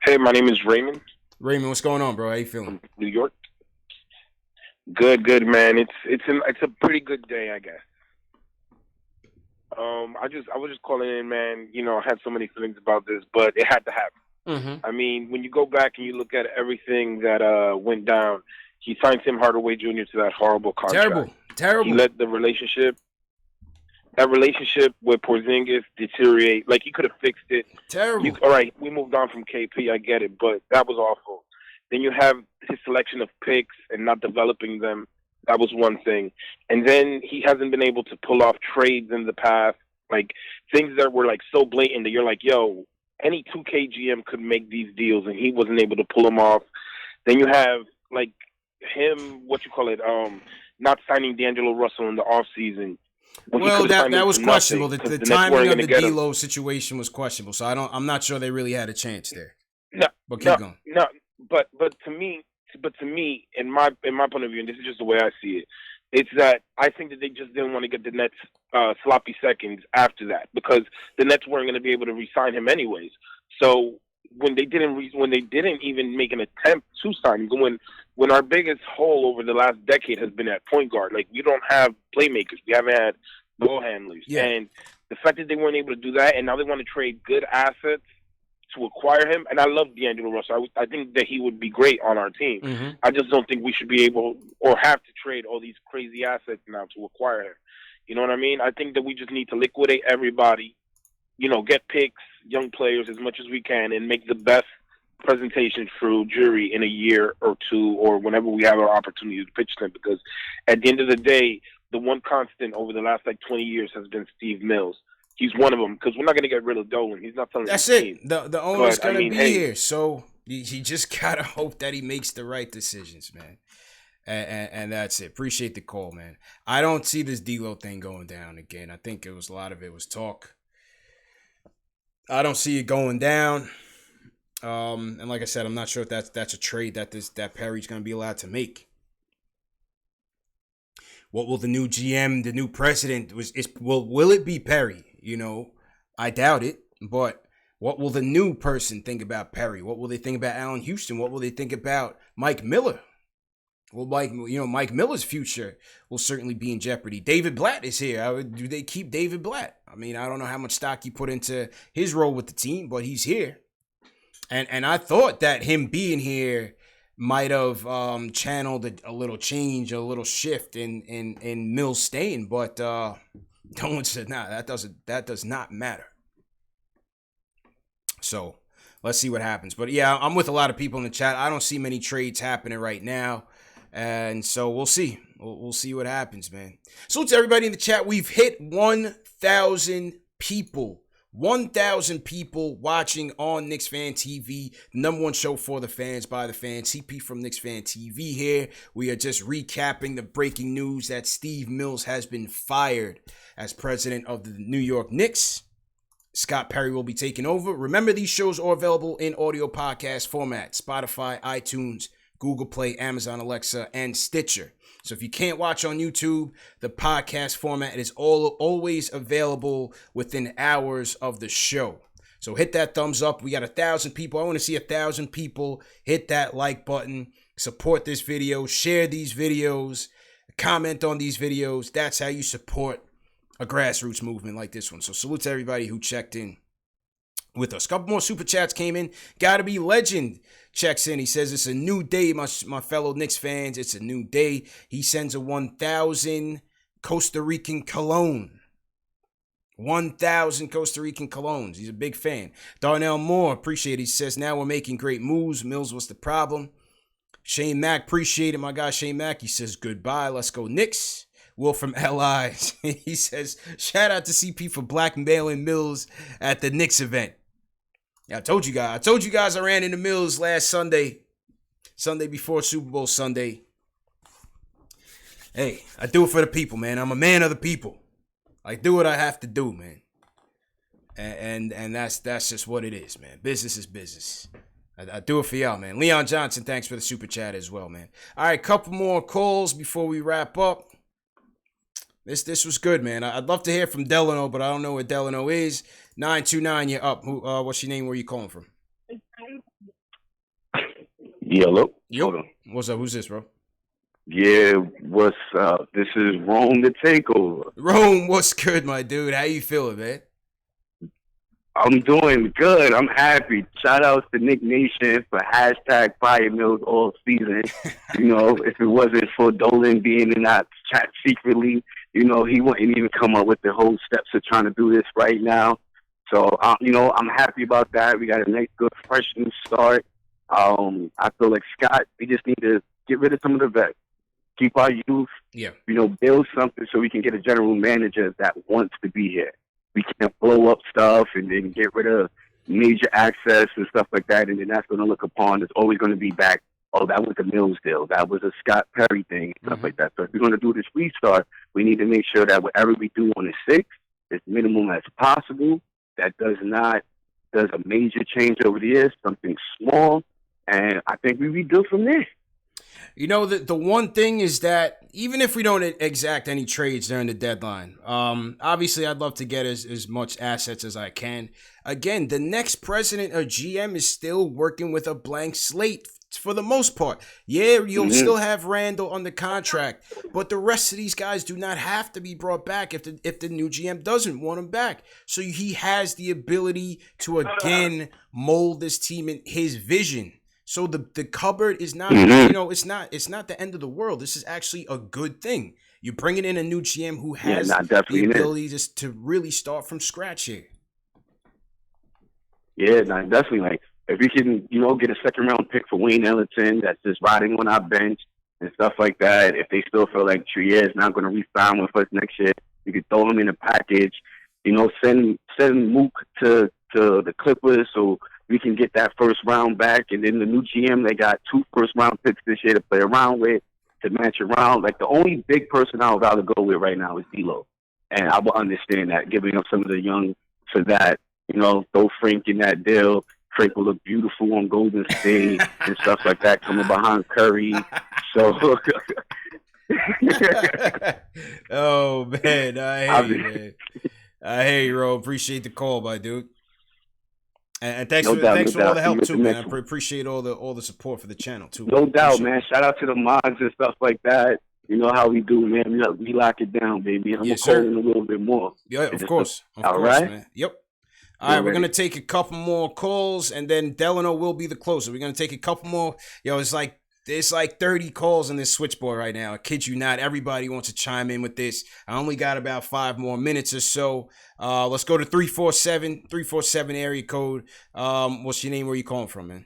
Hey, my name is Raymond. Raymond, what's going on, bro? How you feeling? New York. Good, man. It's a pretty good day, I guess. I was just calling in, man. You know, I had so many feelings about this, but it had to happen. Mm-hmm. I mean, when you go back and you look at everything that went down, he signed Tim Hardaway Jr. to that horrible contract. Terrible. He let that relationship with Porzingis deteriorate. Like, he could have fixed it. Terrible. All right, we moved on from KP. I get it, but that was awful. Then you have his selection of picks and not developing them. That was one thing. And then he hasn't been able to pull off trades in the past, like things that were like so blatant that you're like, yo, any 2K GM could make these deals, and he wasn't able to pull them off. Then you have like him, not signing D'Angelo Russell in the offseason. Well, that was questionable. The timing of the D'Lo situation was questionable, so I'm not sure they really had a chance there. But keep going. No, but to me, in my point of view, and this is just the way I see it, it's that I think that they just didn't want to get the Nets sloppy seconds after that, because the Nets weren't going to be able to re-sign him anyways. So when they didn't even make an attempt to sign him, when our biggest hole over the last decade has been at point guard, like, we don't have playmakers, we haven't had ball handlers, and the fact that they weren't able to do that, and now they want to trade good assets to acquire him. And I love D'Angelo Russell. I think that he would be great on our team. Mm-hmm. I just don't think we should be able or have to trade all these crazy assets now to acquire him. You know what I mean? I think that we just need to liquidate everybody, you know, get picks, young players as much as we can, and make the best presentation through jury in a year or two, or whenever we have our opportunity to pitch them. Because at the end of the day, the one constant over the last 20 years has been Steve Mills. He's one of them, because we're not going to get rid of Dolan. He's not selling. That's it. Team. The owner's going to be here, so you just gotta hope that he makes the right decisions, man. And that's it. Appreciate the call, man. I don't see this D'Lo thing going down again. I think a lot of it was talk. I don't see it going down. And like I said, I'm not sure if that's a trade that Perry's going to be allowed to make. What will the new GM, the new president, will it be Perry? You know, I doubt it. But what will the new person think about Perry? What will they think about Allen Houston? What will they think about Mike Miller? Well, Mike Miller's future will certainly be in jeopardy. David Blatt is here. Do they keep David Blatt? I mean, I don't know how much stock you put into his role with the team, but he's here. And I thought that him being here might have channeled a little change, a little shift in Mills staying, but no one said, nah, that does not matter. So let's see what happens. But yeah, I'm with a lot of people in the chat. I don't see many trades happening right now. And so we'll see. We'll see what happens, man. So to everybody in the chat, we've hit 1,000 people. 1,000 people watching on KnicksFanTV, the number one show for the fans by the fans. CP from KnicksFanTV here. We are just recapping the breaking news that Steve Mills has been fired as president of the New York Knicks. Scott Perry will be taking over. Remember, these shows are available in audio podcast format: Spotify, iTunes, Google Play, Amazon Alexa, and Stitcher. So if you can't watch on YouTube, the podcast format is always available within hours of the show. So hit that thumbs up. We got 1,000 people. I want to see 1,000 people hit that like button, support this video, share these videos, comment on these videos. That's how you support a grassroots movement like this one. So salute to everybody who checked in with us. Couple more super chats came in. Gotta be legend checks in. He says it's a new day, my fellow Knicks fans. It's a new day. He sends a 1,000 Costa Rican cologne. 1,000 Costa Rican colognes. He's a big fan. Darnell Moore, appreciate it. He says, now we're making great moves. Mills was the problem. Shane Mack, appreciate it. My guy Shane Mack, he says, goodbye. Let's go Knicks. Will from LI, he says, shout out to CP for blackmailing Mills at the Knicks event. Yeah, I told you guys I ran into Mills last Sunday before Super Bowl Sunday. Hey, I do it for the people, man. I'm a man of the people. I do what I have to do, man. And that's just what it is, man. Business is business. I do it for y'all, man. Leon Johnson, thanks for the super chat as well, man. All right, couple more calls before we wrap up. This was good, man. I'd love to hear from Delano, but I don't know where Delano is. 929, you're up. What's your name? Where you calling from? Hello. Yo. What's up? Who's this, bro? Yeah, what's up? This is Rome the Takeover. Rome, what's good, my dude? How you feeling, man? I'm doing good. I'm happy. Shout out to Nick Nation for hashtag Fire Mills all season. You know, if it wasn't for Dolan being in that chat secretly, you know, he wouldn't even come up with the whole steps of trying to do this right now. So, you know, I'm happy about that. We got a nice, good, fresh new start. I feel like Scott, we just need to get rid of some of the vets. Keep our youth, you know, build something so we can get a general manager that wants to be here. We can't blow up stuff and then get rid of major access and stuff like that, and then that's going to look upon, it's always going to be back, oh, that was a Mills deal. That was a Scott Perry thing, and stuff like that. So if we're going to do this restart, we need to make sure that whatever we do on the 6th is minimum as possible. That does a major change over the years, something small, and I think we rebuild from there. You know, the one thing is that even if we don't exact any trades during the deadline, obviously I'd love to get as much assets as I can. Again, the next president or GM is still working with a blank slate for the most part. Yeah, you'll still have Randall under contract, but the rest of these guys do not have to be brought back if the new GM doesn't want them back. So he has the ability to again mold this team in his vision. So the cupboard is not, you know, it's not the end of the world. This is actually a good thing. You're bringing in a new GM who has the ability just to really start from scratch here. Yeah, definitely. Like, if we can, you know, get a second-round pick for Wayne Ellington that's just riding on our bench and stuff like that, if they still feel like Trier is not going to re-sign with us next year, we could throw him in a package. You know, send Mook to the Clippers so we can get that first round back, and then the new GM, they got 2 first-round picks this year to play around with, to match around. Like, the only big person I would rather go with right now is D'Lo, and I will understand that, giving up some of the young for that. You know, throw Frank in that deal. Frank will look beautiful on Golden State and stuff like that, coming behind Curry. So, oh man, I hear you, man. I hear you, bro. Appreciate the call, my dude. And thanks for all the help too, man. I appreciate all the support for the channel too. No doubt, man. Shout out to the mods and stuff like that. You know how we do, man. We lock it down, baby. I'm gonna call in a little bit more. Yeah, of course. All right, man. Yep. All right, we're going to take a couple more calls, and then Delano will be the closer. We're going to take a couple more. Yo, it's like 30 calls on this switchboard right now. I kid you not. Everybody wants to chime in with this. I only got about 5 more minutes or so. Let's go to 347 area code. What's your name? Where you calling from, man?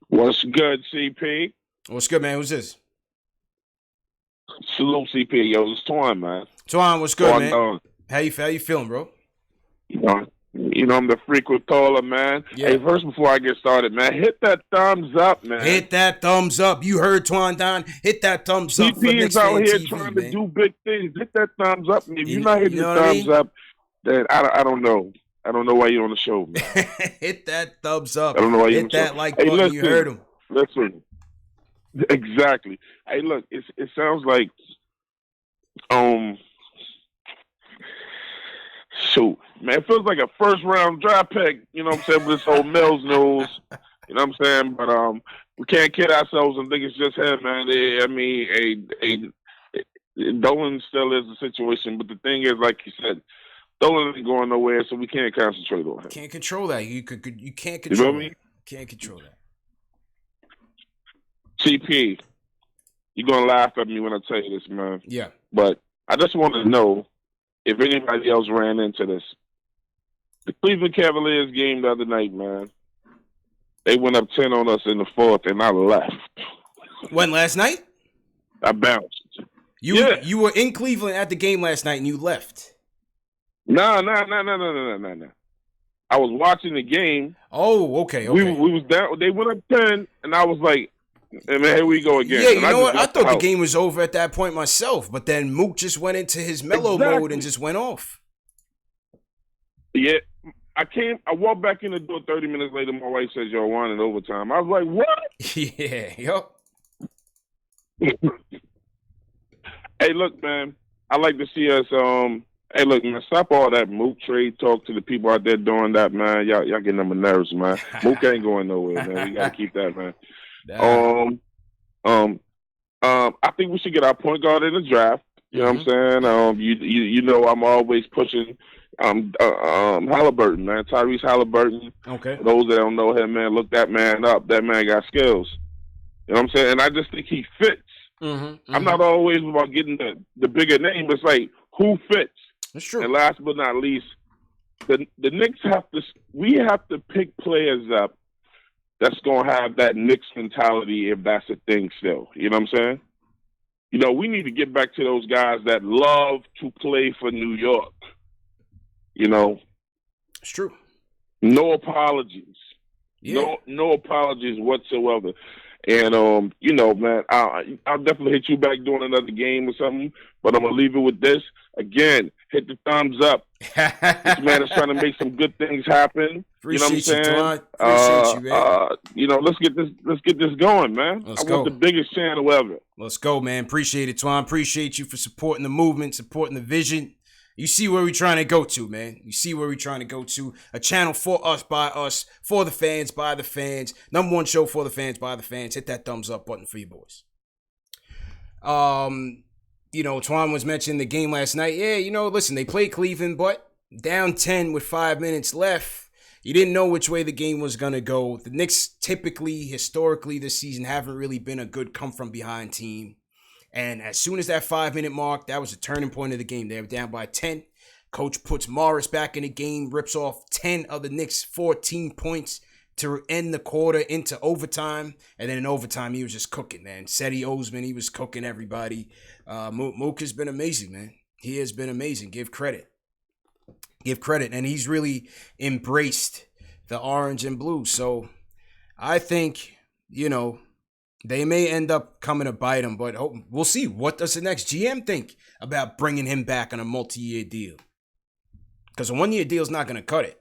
What's good, CP? What's good, man? Who's this? Salute CP, yo, it's Twan, man. Twan, what's good, man? Twan, How you feeling, bro? You know, I'm the frequent caller, man. Yeah. Hey, first, before I get started, man, hit that thumbs up, man. Hit that thumbs up. You heard Twan Don. Hit that thumbs up for CP is out here KnicksFanTV, trying man. to do big things. Hit that thumbs up. And if you're You- not hitting you know the what I thumbs mean? up, then I don't know. I don't know why you're on the show, man. Hit that thumbs up. I don't know why you're on Hit the show. that like Hey, button. You listen. heard him. Listen. Exactly. Hey, look, it sounds like, shoot, man, it feels like a first round draft pick, you know what I'm saying, with this whole Mills news, you know what I'm saying, but we can't kid ourselves and think it's just him, man. Dolan still is the situation, but the thing is, like you said, Dolan ain't going nowhere, so we can't concentrate on him. Can't control that. You can't You control know me? that. Can't control that. CP, you're going to laugh at me when I tell you this, man. Yeah. But I just want to know if anybody else ran into this. The Cleveland Cavaliers game the other night, man, they went up 10 on us in the fourth, and I left. When, last night? I bounced. You were in Cleveland at the game last night and you left. No. I was watching the game. Oh, okay. We was down. They went up 10, and I was like, and then here we go again. Yeah, And you know what? I left thought the house. game was over at that point myself, but then Mook just went into his mellow mode and just went off. Yeah, I walked back in the door 30 minutes later. My wife says, "Yo, won in overtime." I was like, "What?" Yeah, yup. Hey, look, man. I like to see us. Hey, look, man. Stop all that Mook trade talk to the people out there doing that, man. Y'all getting on my nerves, man. Mook ain't going nowhere, man. We gotta keep that, man. I think we should get our point guard in the draft. You know what I'm saying? You know I'm always pushing Halliburton, man. Tyrese Halliburton. Okay. For those that don't know him, man, look that man up. That man got skills. You know what I'm saying? And I just think he fits. I'm not always about getting the bigger name. It's like who fits. That's true. And last but not least, the Knicks have to pick players up that's gonna have that Knicks mentality if that's a thing still. You know what I'm saying? You know, we need to get back to those guys that love to play for New York. You know, it's true. No apologies. Yeah. No apologies whatsoever. And you know, man, I'll definitely hit you back doing another game or something. But I'm gonna leave it with this. Again, hit the thumbs up. This man is trying to make some good things happen. Appreciate you know what I'm saying? Appreciate you, man. You know, let's get this going, man. Let's I go. want the biggest channel ever. Let's go, man. Appreciate it, Twan. Appreciate you for supporting the movement, supporting the vision. You see where we're trying to go to, man. You see where we're trying to go to. A channel for us, by us, for the fans, by the fans. Number one show for the fans, by the fans. Hit that thumbs up button for you boys. You know, Twan was mentioning the game last night. Yeah, you know, listen, they played Cleveland, but down 10 with 5 minutes left. You didn't know which way the game was going to go. The Knicks typically, historically this season, haven't really been a good come-from-behind team. And as soon as that 5 minute mark, that was a turning point of the game. They were down by 10. Coach puts Morris back in the game, rips off 10 of the Knicks' 14 points to end the quarter into overtime. And then in overtime, he was just cooking, man. Seti Osman, he was cooking everybody. Mook has been amazing, man. He has been amazing. Give credit. And he's really embraced the orange and blue. So I think, you know, they may end up coming to bite him, but we'll see. What does the next GM think about bringing him back on a multi-year deal? Because a one-year deal is not going to cut it.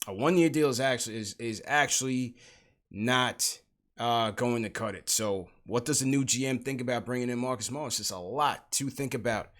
A one-year deal is actually not going to cut it. So what does the new GM think about bringing in Marcus Morris? It's a lot to think about.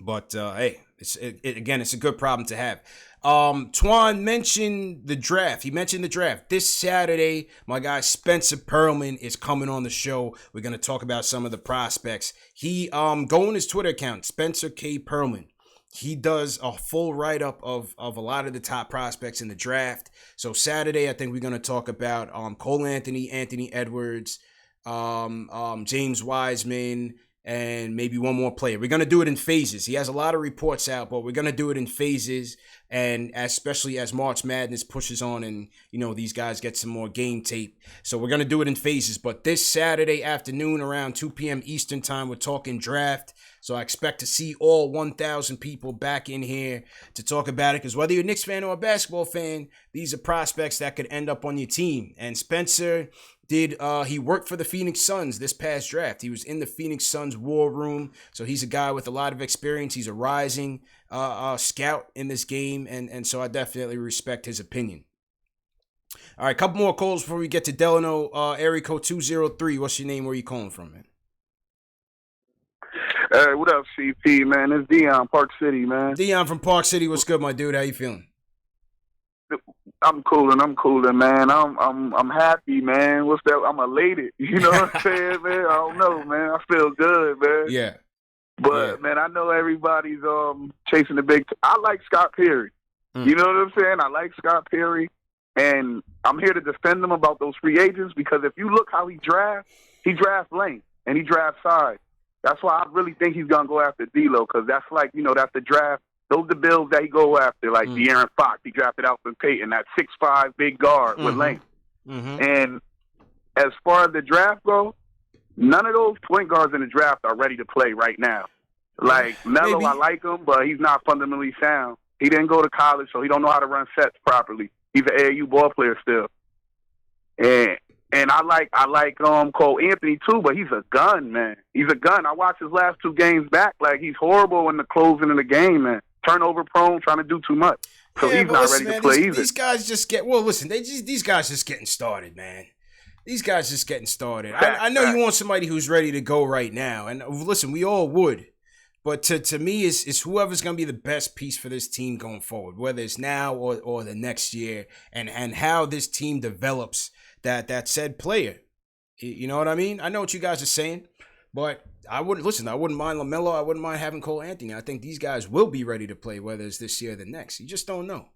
But hey, it's a good problem to have. Twan mentioned the draft. He mentioned the draft. This Saturday, my guy Spencer Perlman is coming on the show. We're going to talk about some of the prospects. He go on his Twitter account, Spencer K. Perlman. He does a full write-up of a lot of the top prospects in the draft. So Saturday, I think we're going to talk about Cole Anthony, Anthony Edwards, James Wiseman, and maybe one more player. We're going to do it in phases. He has a lot of reports out, but we're going to do it in phases, and especially as March Madness pushes on and, these guys get some more game tape. So we're going to do it in phases. But this Saturday afternoon around 2 p.m. Eastern time, we're talking draft. So I expect to see all 1,000 people back in here to talk about it, because whether you're a Knicks fan or a basketball fan, these are prospects that could end up on your team. And Spencer he worked for the Phoenix Suns this past draft. He was in the Phoenix Suns war room. So he's a guy with a lot of experience. He's a rising scout in this game. And so I definitely respect his opinion. All right, a couple more calls before we get to Delano. Area code 203. What's your name? Where are you calling from, man? Hey, what up, CP, man? It's Dion, Park City, man. Dion from Park City. What's good, my dude? How you feeling? I'm cooling, man. I'm happy, man. What's that? I'm elated. You know what I'm saying, man? I don't know, man. I feel good, man. Yeah. But man, I know everybody's chasing the big. I like Scott Perry. You know what I'm saying? I like Scott Perry, and I'm here to defend him about those free agents, because if you look how he drafts lane and he drafts side. That's why I really think he's gonna go after D'Lo, because that's like, that's the draft. Those are the Bills that he go after, like De'Aaron Fox. He drafted Alfred Payton, that 6'5" big guard with length. And as far as the draft goes, none of those point guards in the draft are ready to play right now. Like, Melo, I like him, but he's not fundamentally sound. He didn't go to college, so he don't know how to run sets properly. He's an AAU ball player still. And I like Cole Anthony too, but he's a gun, man. He's a gun. I watched his last 2 games back. Like, he's horrible in the closing of the game, man. Turnover prone, trying to do too much. So he's not ready to play either. These guys just these guys just getting started, man. These guys just getting started. I know you want somebody who's ready to go right now. And listen, we all would. But to me, it's whoever's going to be the best piece for this team going forward, whether it's now or the next year, and how this team develops that said player. You know what I mean? I know what you guys are saying, but I wouldn't mind LaMelo. I wouldn't mind having Cole Anthony. I think these guys will be ready to play, whether it's this year or the next. You just don't know.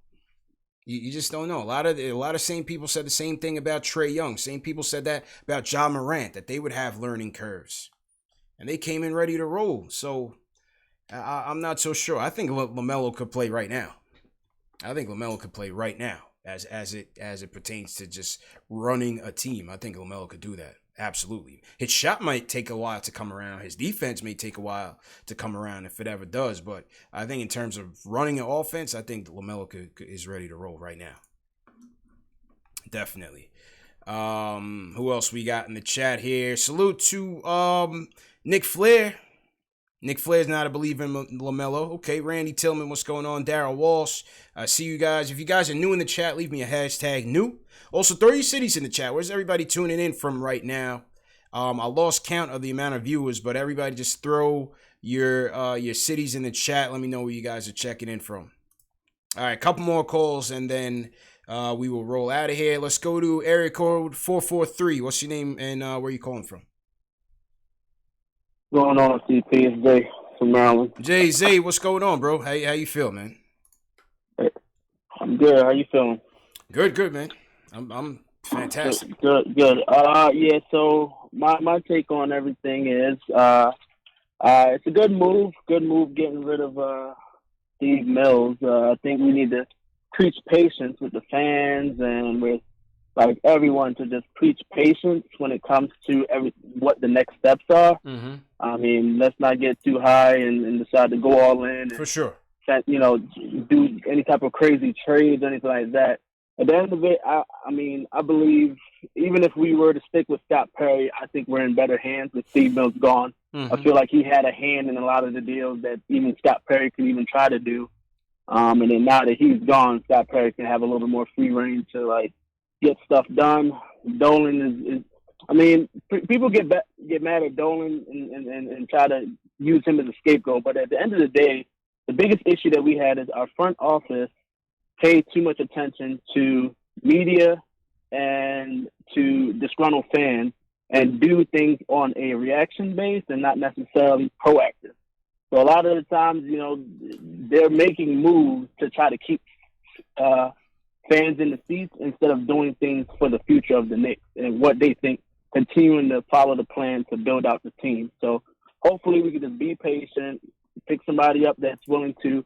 You just don't know. A lot of same people said the same thing about Trae Young. Same people said that about Ja Morant, that they would have learning curves, and they came in ready to roll. So I'm not so sure. I think LaMelo could play right now. As it pertains to just running a team. I think LaMelo could do that. Absolutely. His shot might take a while to come around. His defense may take a while to come around if it ever does. But I think in terms of running an offense, I think LaMelo is ready to roll right now. Definitely. Who else we got in the chat here? Salute to Nick Flair. Nick Flair's not a believer in LaMelo. Okay, Randy Tillman, what's going on? Daryl Walsh, I see you guys. If you guys are new in the chat, leave me a hashtag new. Also, throw your cities in the chat. Where's everybody tuning in from right now? I lost count of the amount of viewers, but everybody just throw your cities in the chat. Let me know where you guys are checking in from. All right, a couple more calls, and then we will roll out of here. Let's go to area code 443. What's your name and where are you calling from? Going on, CP? It's Zay from Maryland. Zay, what's going on, bro? How you feel, man? I'm good. How you feeling? Good, man. I'm fantastic. Good. Yeah. So my take on everything is it's a good move. Good move getting rid of Steve Mills. I think we need to preach patience with the fans and with everyone, to just preach patience when it comes to what the next steps are. Mm-hmm. I mean, let's not get too high and decide to go all in. For sure. Do any type of crazy trades, anything like that. At the end of it, I believe even if we were to stick with Scott Perry, I think we're in better hands with Steve Mills gone. Mm-hmm. I feel like he had a hand in a lot of the deals that even Scott Perry could even try to do. And then now that he's gone, Scott Perry can have a little bit more free reign to get stuff done. Dolan is people get mad at Dolan and try to use him as a scapegoat. But at the end of the day, the biggest issue that we had is our front office paid too much attention to media and to disgruntled fans and do things on a reaction base and not necessarily proactive. So a lot of the times, they're making moves to try to keep fans in the seats instead of doing things for the future of the Knicks and what they think, continuing to follow the plan to build out the team. So hopefully we can just be patient, pick somebody up that's willing to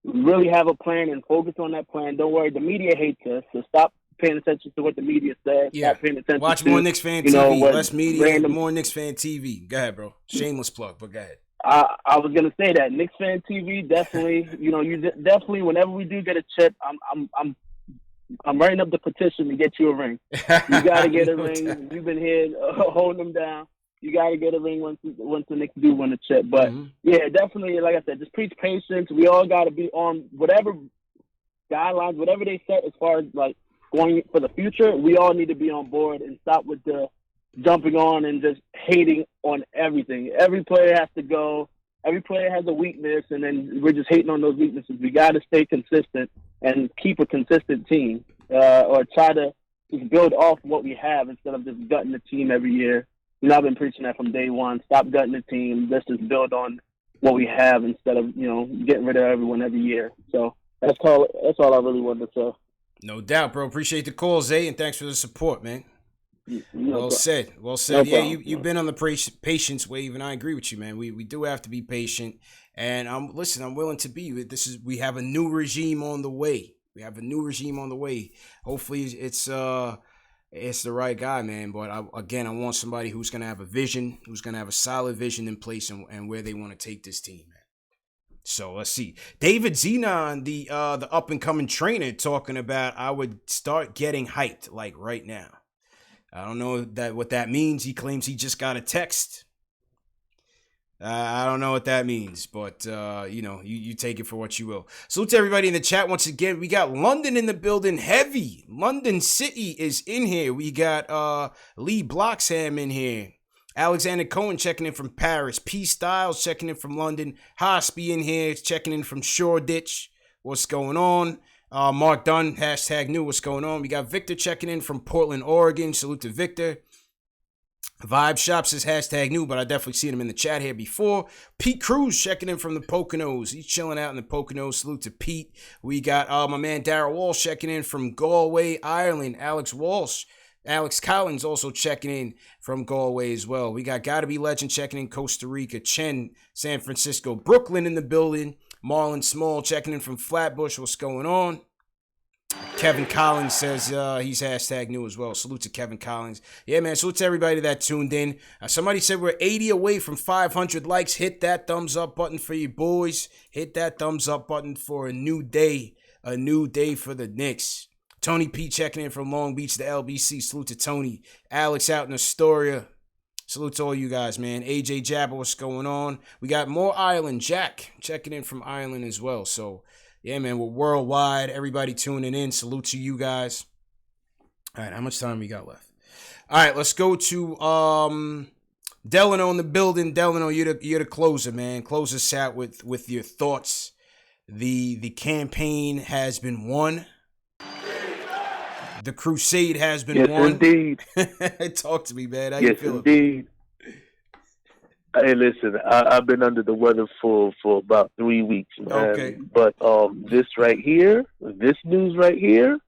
really have a plan and focus on that plan. Don't worry, the media hates us, so stop paying attention to what the media says. Yeah. Stop paying attention Watch to, more Knicks Fan you know, TV. what Less media, random. more Knicks Fan TV. Go ahead, bro. Shameless plug, but go ahead. I was gonna say that Knicks Fan TV definitely. You know, you definitely. Whenever we do get a chip, I'm writing up the petition to get you a ring. You gotta get a ring. You've been here holding them down. You gotta get a ring once the Knicks do win a chip. But yeah, definitely, like I said, just preach patience. We all gotta be on whatever guidelines, whatever they set as far as like going for the future. We all need to be on board and stop with the jumping on and just hating on everything. Every player has to go. Every player has a weakness, and then we're just hating on those weaknesses. We got to stay consistent and keep a consistent team, or try to just build off what we have instead of just gutting the team every year. You know, I've been preaching that from day one. Stop gutting the team. Let's just build on what we have instead of, you know, getting rid of everyone every year. So that's all I really wanted to say. No doubt, bro. Appreciate the call, Zay, and thanks for the support, man. Well said. Well said. No Yeah, you've been on the patience wave, and I agree with you, man. We do have to be patient. And I'm willing to be. We have a new regime on the way. Hopefully it's the right guy, man. But I want somebody who's gonna have a vision, who's gonna have a solid vision in place, and where they want to take this team, man. So let's see. David Zenon, the up and coming trainer, talking about I would start getting hyped like right now. I don't know what that means. He claims he just got a text. I don't know what that means, but you take it for what you will. Salute to everybody in the chat once again. We got London in the building, heavy. London City is in here. We got Lee Bloxham in here. Alexander Cohen checking in from Paris. P Styles checking in from London. Hospi in here checking in from Shoreditch. What's going on? Mark Dunn, #new, what's going on? We got Victor checking in from Portland, Oregon. Salute to Victor. Vibe Shop says #new, but I definitely seen him in the chat here before. Pete Cruz checking in from the Poconos. He's chilling out in the Poconos. Salute to Pete. We got my man Darryl Walsh checking in from Galway, Ireland. Alex Collins also checking in from Galway as well. We got Gotta Be Legend checking in Costa Rica. Chen, San Francisco. Brooklyn in the building. Marlon Small checking in from Flatbush. What's going on? Kevin Collins says he's #new as well. Salute to Kevin Collins. Yeah, man. Salute to everybody that tuned in. Somebody said we're 80 away from 500 likes. Hit that thumbs up button for you boys. Hit that thumbs up button for a new day. A new day for the Knicks. Tony P checking in from Long Beach, the LBC. Salute to Tony. Alex out in Astoria. Salute to all you guys, man. AJ Jabba, what's going on? We got more Ireland. Jack checking in from Ireland as well. So, yeah, man, we're worldwide. Everybody tuning in. Salute to you guys. All right, how much time we got left? All right, let's go to Delano in the building. Delano, you're the closer, man. Close us out with your thoughts. The campaign has been won. The crusade has been won. Yes, indeed. Talk to me, man. How you feeling? Indeed. Hey, listen, I've been under the weather for about 3 weeks, man. Okay. But this news right here,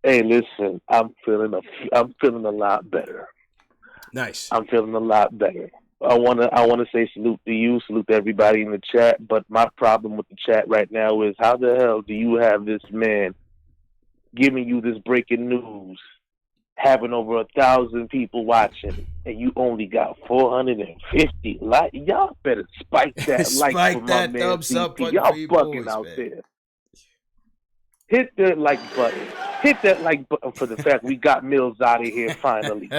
hey, listen, I'm feeling a lot better. Nice. I'm feeling a lot better. I wanna say salute to you, salute to everybody in the chat. But my problem with the chat right now is how the hell do you have this man giving you this breaking news, having over 1,000 people watching, and you only got 450 likes? Y'all better spike that like for my man thumbs up button. Y'all for bugging boys, out man. there. Hit that like button. Hit that like button for the fact we got Mills out of here finally.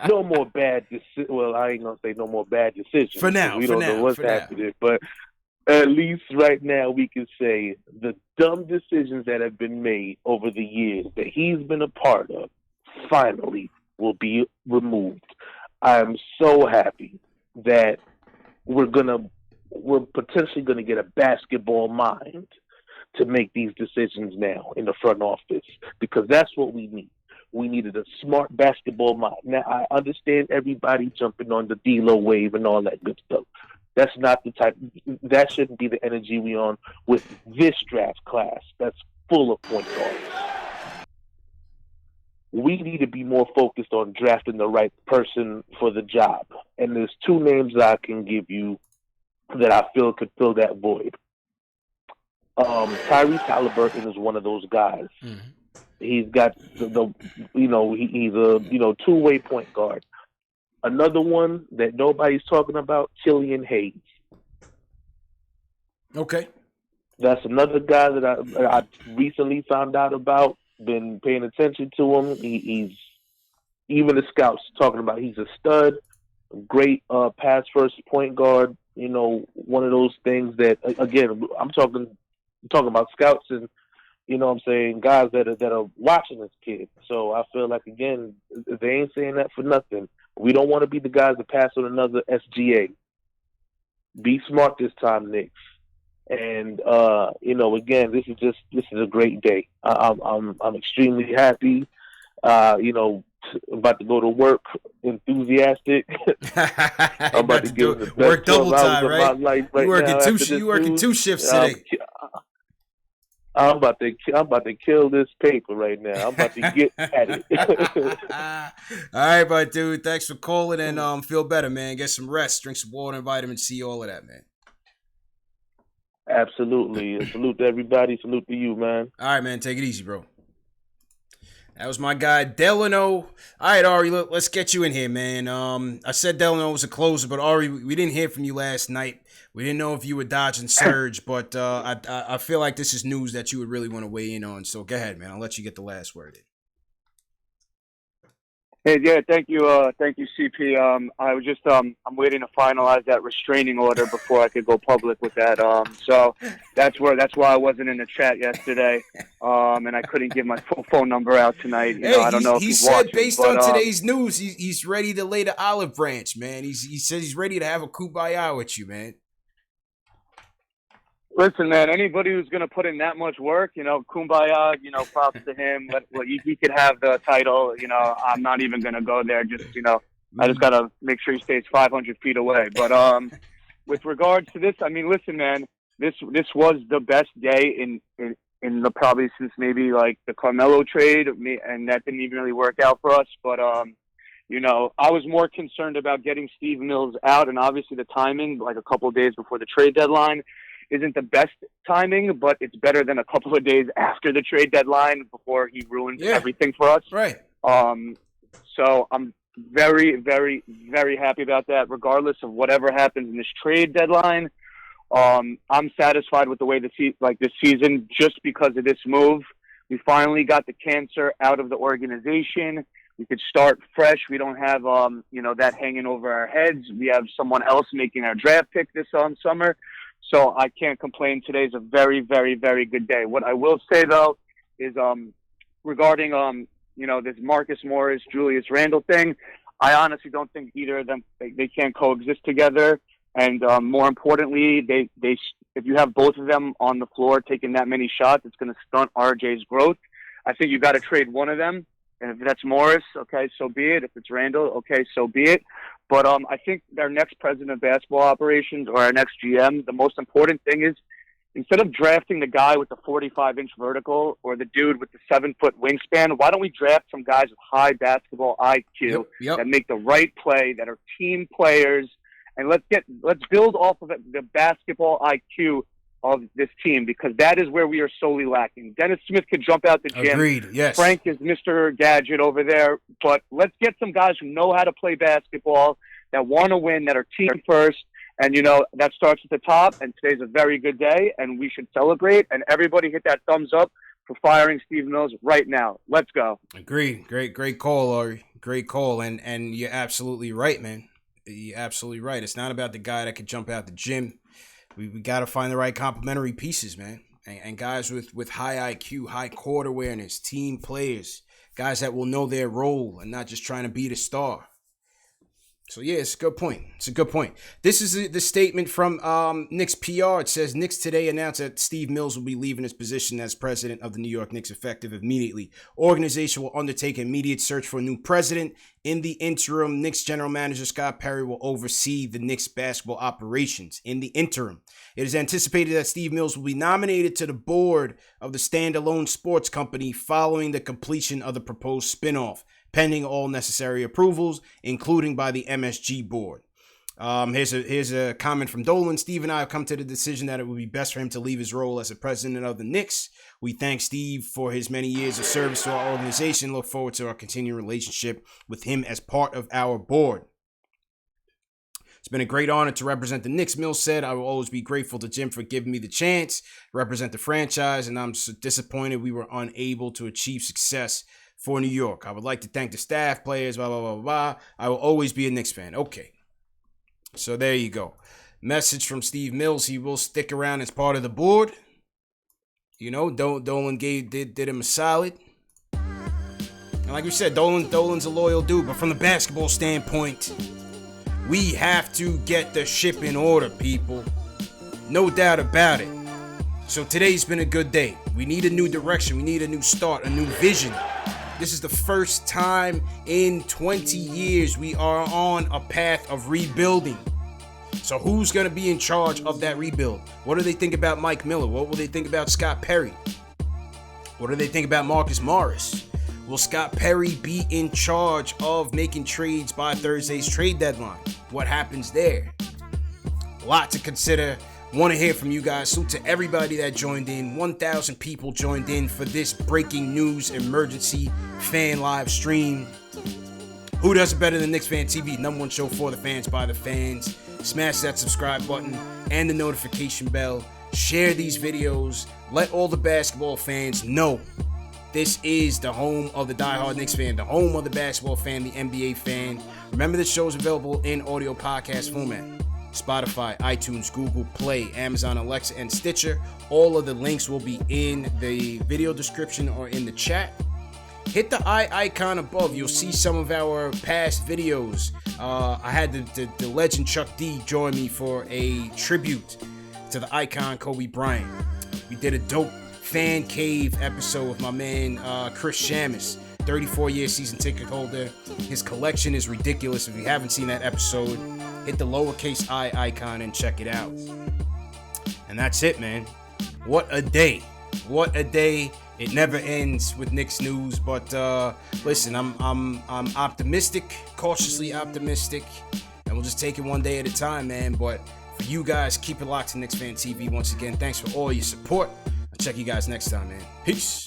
No more bad decisions. Well, I ain't gonna say no more bad decisions. For now, we don't know what's happening, but at least right now we can say the dumb decisions that have been made over the years that he's been a part of finally will be removed. I am so happy that we're potentially gonna get a basketball mind to make these decisions now in the front office, because that's what we need. We needed a smart basketball mind. Now, I understand everybody jumping on the D-Lo wave and all that good stuff. That's not the type. That shouldn't be the energy we on with this draft class. That's full of point guards. we need to be more focused on drafting the right person for the job. And there's two names that I can give you that I feel could fill that void. Tyrese Halliburton is one of those guys. Mm-hmm. He's got he's a two-way point guard. Another one that nobody's talking about, Killian Hayes. Okay. That's another guy that I recently found out about. Been paying attention to him. He's even the scouts talking about he's a stud, great pass first point guard. You know, one of those things that again I'm talking about scouts and you know what I'm saying guys that are watching this kid. So I feel like again they ain't saying that for nothing. We don't want to be the guys that pass on another SGA. Be smart this time, Knicks. And again, this is a great day. I'm extremely happy. About to go to work, enthusiastic. I'm about to give the best work double time, right? Of my life right you working two shifts today. I'm about to kill this paper right now. I'm about to get at it. All right, my dude. Thanks for calling and feel better, man. Get some rest, drink some water and vitamin C, all of that, man. Absolutely. Salute to everybody. Salute to you, man. All right, man. Take it easy, bro. That was my guy, Delano. All right, Ari, let's get you in here, man. I said Delano was a closer, but Ari, we didn't hear from you last night. We didn't know if you were dodging Surge, but I feel like this is news that you would really want to weigh in on. So go ahead, man. I'll let you get the last word in. Hey, yeah, thank you, CP. I was just, I'm waiting to finalize that restraining order before I could go public with that. So that's why I wasn't in the chat yesterday, and I couldn't give my full phone number out tonight. I don't know if he he's said watching, based on today's news, he's ready to lay the olive branch, man. He says he's ready to have a kumbaya with you, man. Listen, man, anybody who's going to put in that much work, kumbaya, props to him. He could have the title, I'm not even going to go there. Just, I just got to make sure he stays 500 feet away. But with regards to this, I mean, listen, man, this was the best day in the probably since maybe like the Carmelo trade, and that didn't even really work out for us. But, I was more concerned about getting Steve Mills out, and obviously the timing, like a couple of days before the trade deadline, isn't the best timing, but it's better than a couple of days after the trade deadline before he ruined everything for us. Right. So I'm very, very, very happy about that. Regardless of whatever happens in this trade deadline, I'm satisfied with the way this season, just because of this move. We finally got the cancer out of the organization. We could start fresh. We don't have, that hanging over our heads. We have someone else making our draft pick this summer. So I can't complain. Today's a very, very, very good day. What I will say, though, is regarding, this Marcus Morris, Julius Randle thing, I honestly don't think either of them, they can't coexist together. And more importantly, if you have both of them on the floor taking that many shots, it's going to stunt RJ's growth. I think you got to trade one of them. And if that's Morris, okay, so be it. If it's Randall, okay, so be it. But I think our next president of basketball operations or our next GM, the most important thing is instead of drafting the guy with the 45-inch vertical or the dude with the 7-foot wingspan, why don't we draft some guys with high basketball IQ that make the right play, that are team players, and let's build off of the basketball IQ of this team, because that is where we are solely lacking. Dennis Smith could jump out the gym. Agreed, yes. Frank is Mr. Gadget over there, but let's get some guys who know how to play basketball, that want to win, that are team first, and, that starts at the top, and today's a very good day, and we should celebrate, and everybody hit that thumbs up for firing Steve Mills right now. Let's go. Agreed. Great call, Ari. Great call, and you're absolutely right, man. You're absolutely right. It's not about the guy that could jump out the gym. We got to find the right complementary pieces, man. And guys with high IQ, high court awareness, team players, guys that will know their role and not just trying to be the star. So yeah, it's a good point. It's a good point. This is the statement from Knicks PR. It says, Knicks today announced that Steve Mills will be leaving his position as president of the New York Knicks effective immediately. Organization will undertake an immediate search for a new president. In the interim, Knicks general manager Scott Perry will oversee the Knicks basketball operations. In the interim, it is anticipated that Steve Mills will be nominated to the board of the standalone sports company following the completion of the proposed spinoff, pending all necessary approvals, including by the MSG board. Here's a comment from Dolan. Steve and I have come to the decision that it would be best for him to leave his role as the president of the Knicks. We thank Steve for his many years of service to our organization. Look forward to our continued relationship with him as part of our board. It's been a great honor to represent the Knicks, Mills said. I will always be grateful to Jim for giving me the chance to represent the franchise, and I'm so disappointed we were unable to achieve success for New York. I would like to thank the staff, players, blah, blah, blah, blah. I will always be a Knicks fan. Okay. So there you go. Message from Steve Mills. He will stick around as part of the board. You know, Dolan did him a solid. And like we said, Dolan's a loyal dude. But from the basketball standpoint, we have to get the ship in order, people. No doubt about it. So today's been a good day. We need a new direction. We need a new start, a new vision. This is the first time in 20 years we are on a path of rebuilding. So who's going to be in charge of that rebuild? What do they think about Mike Miller? What will they think about Scott Perry? What do they think about Marcus Morris? Will Scott Perry be in charge of making trades by Thursday's trade deadline? What happens there? A lot to consider. Want to hear from you guys. Salute to everybody that joined in. 1,000 people joined in for this breaking news emergency fan live stream. Who does it better than KnicksFanTV? Number one show for the fans by the fans. Smash that subscribe button and the notification bell. Share these videos. Let all the basketball fans know this is the home of the diehard Knicks fan, the home of the basketball fan, the NBA fan. Remember, this show is available in audio podcast format. Spotify, iTunes, Google Play, Amazon Alexa, and Stitcher. All of the links will be in the video description or in the chat. Hit the eye icon above. You'll see some of our past videos. I had the legend Chuck D join me for a tribute to the icon Kobe Bryant. We did a dope fan cave episode with my man Chris Shamus, 34-year season ticket holder. His collection is ridiculous. If you haven't seen that episode, hit the lowercase I icon and check it out. And that's it, man. What a day. What a day. It never ends with Knicks news, but listen, I'm optimistic, cautiously optimistic, and we'll just take it one day at a time, man. But for you guys, keep it locked to KnicksFanTV. Once again, thanks for all your support. I'll check you guys next time, man. Peace.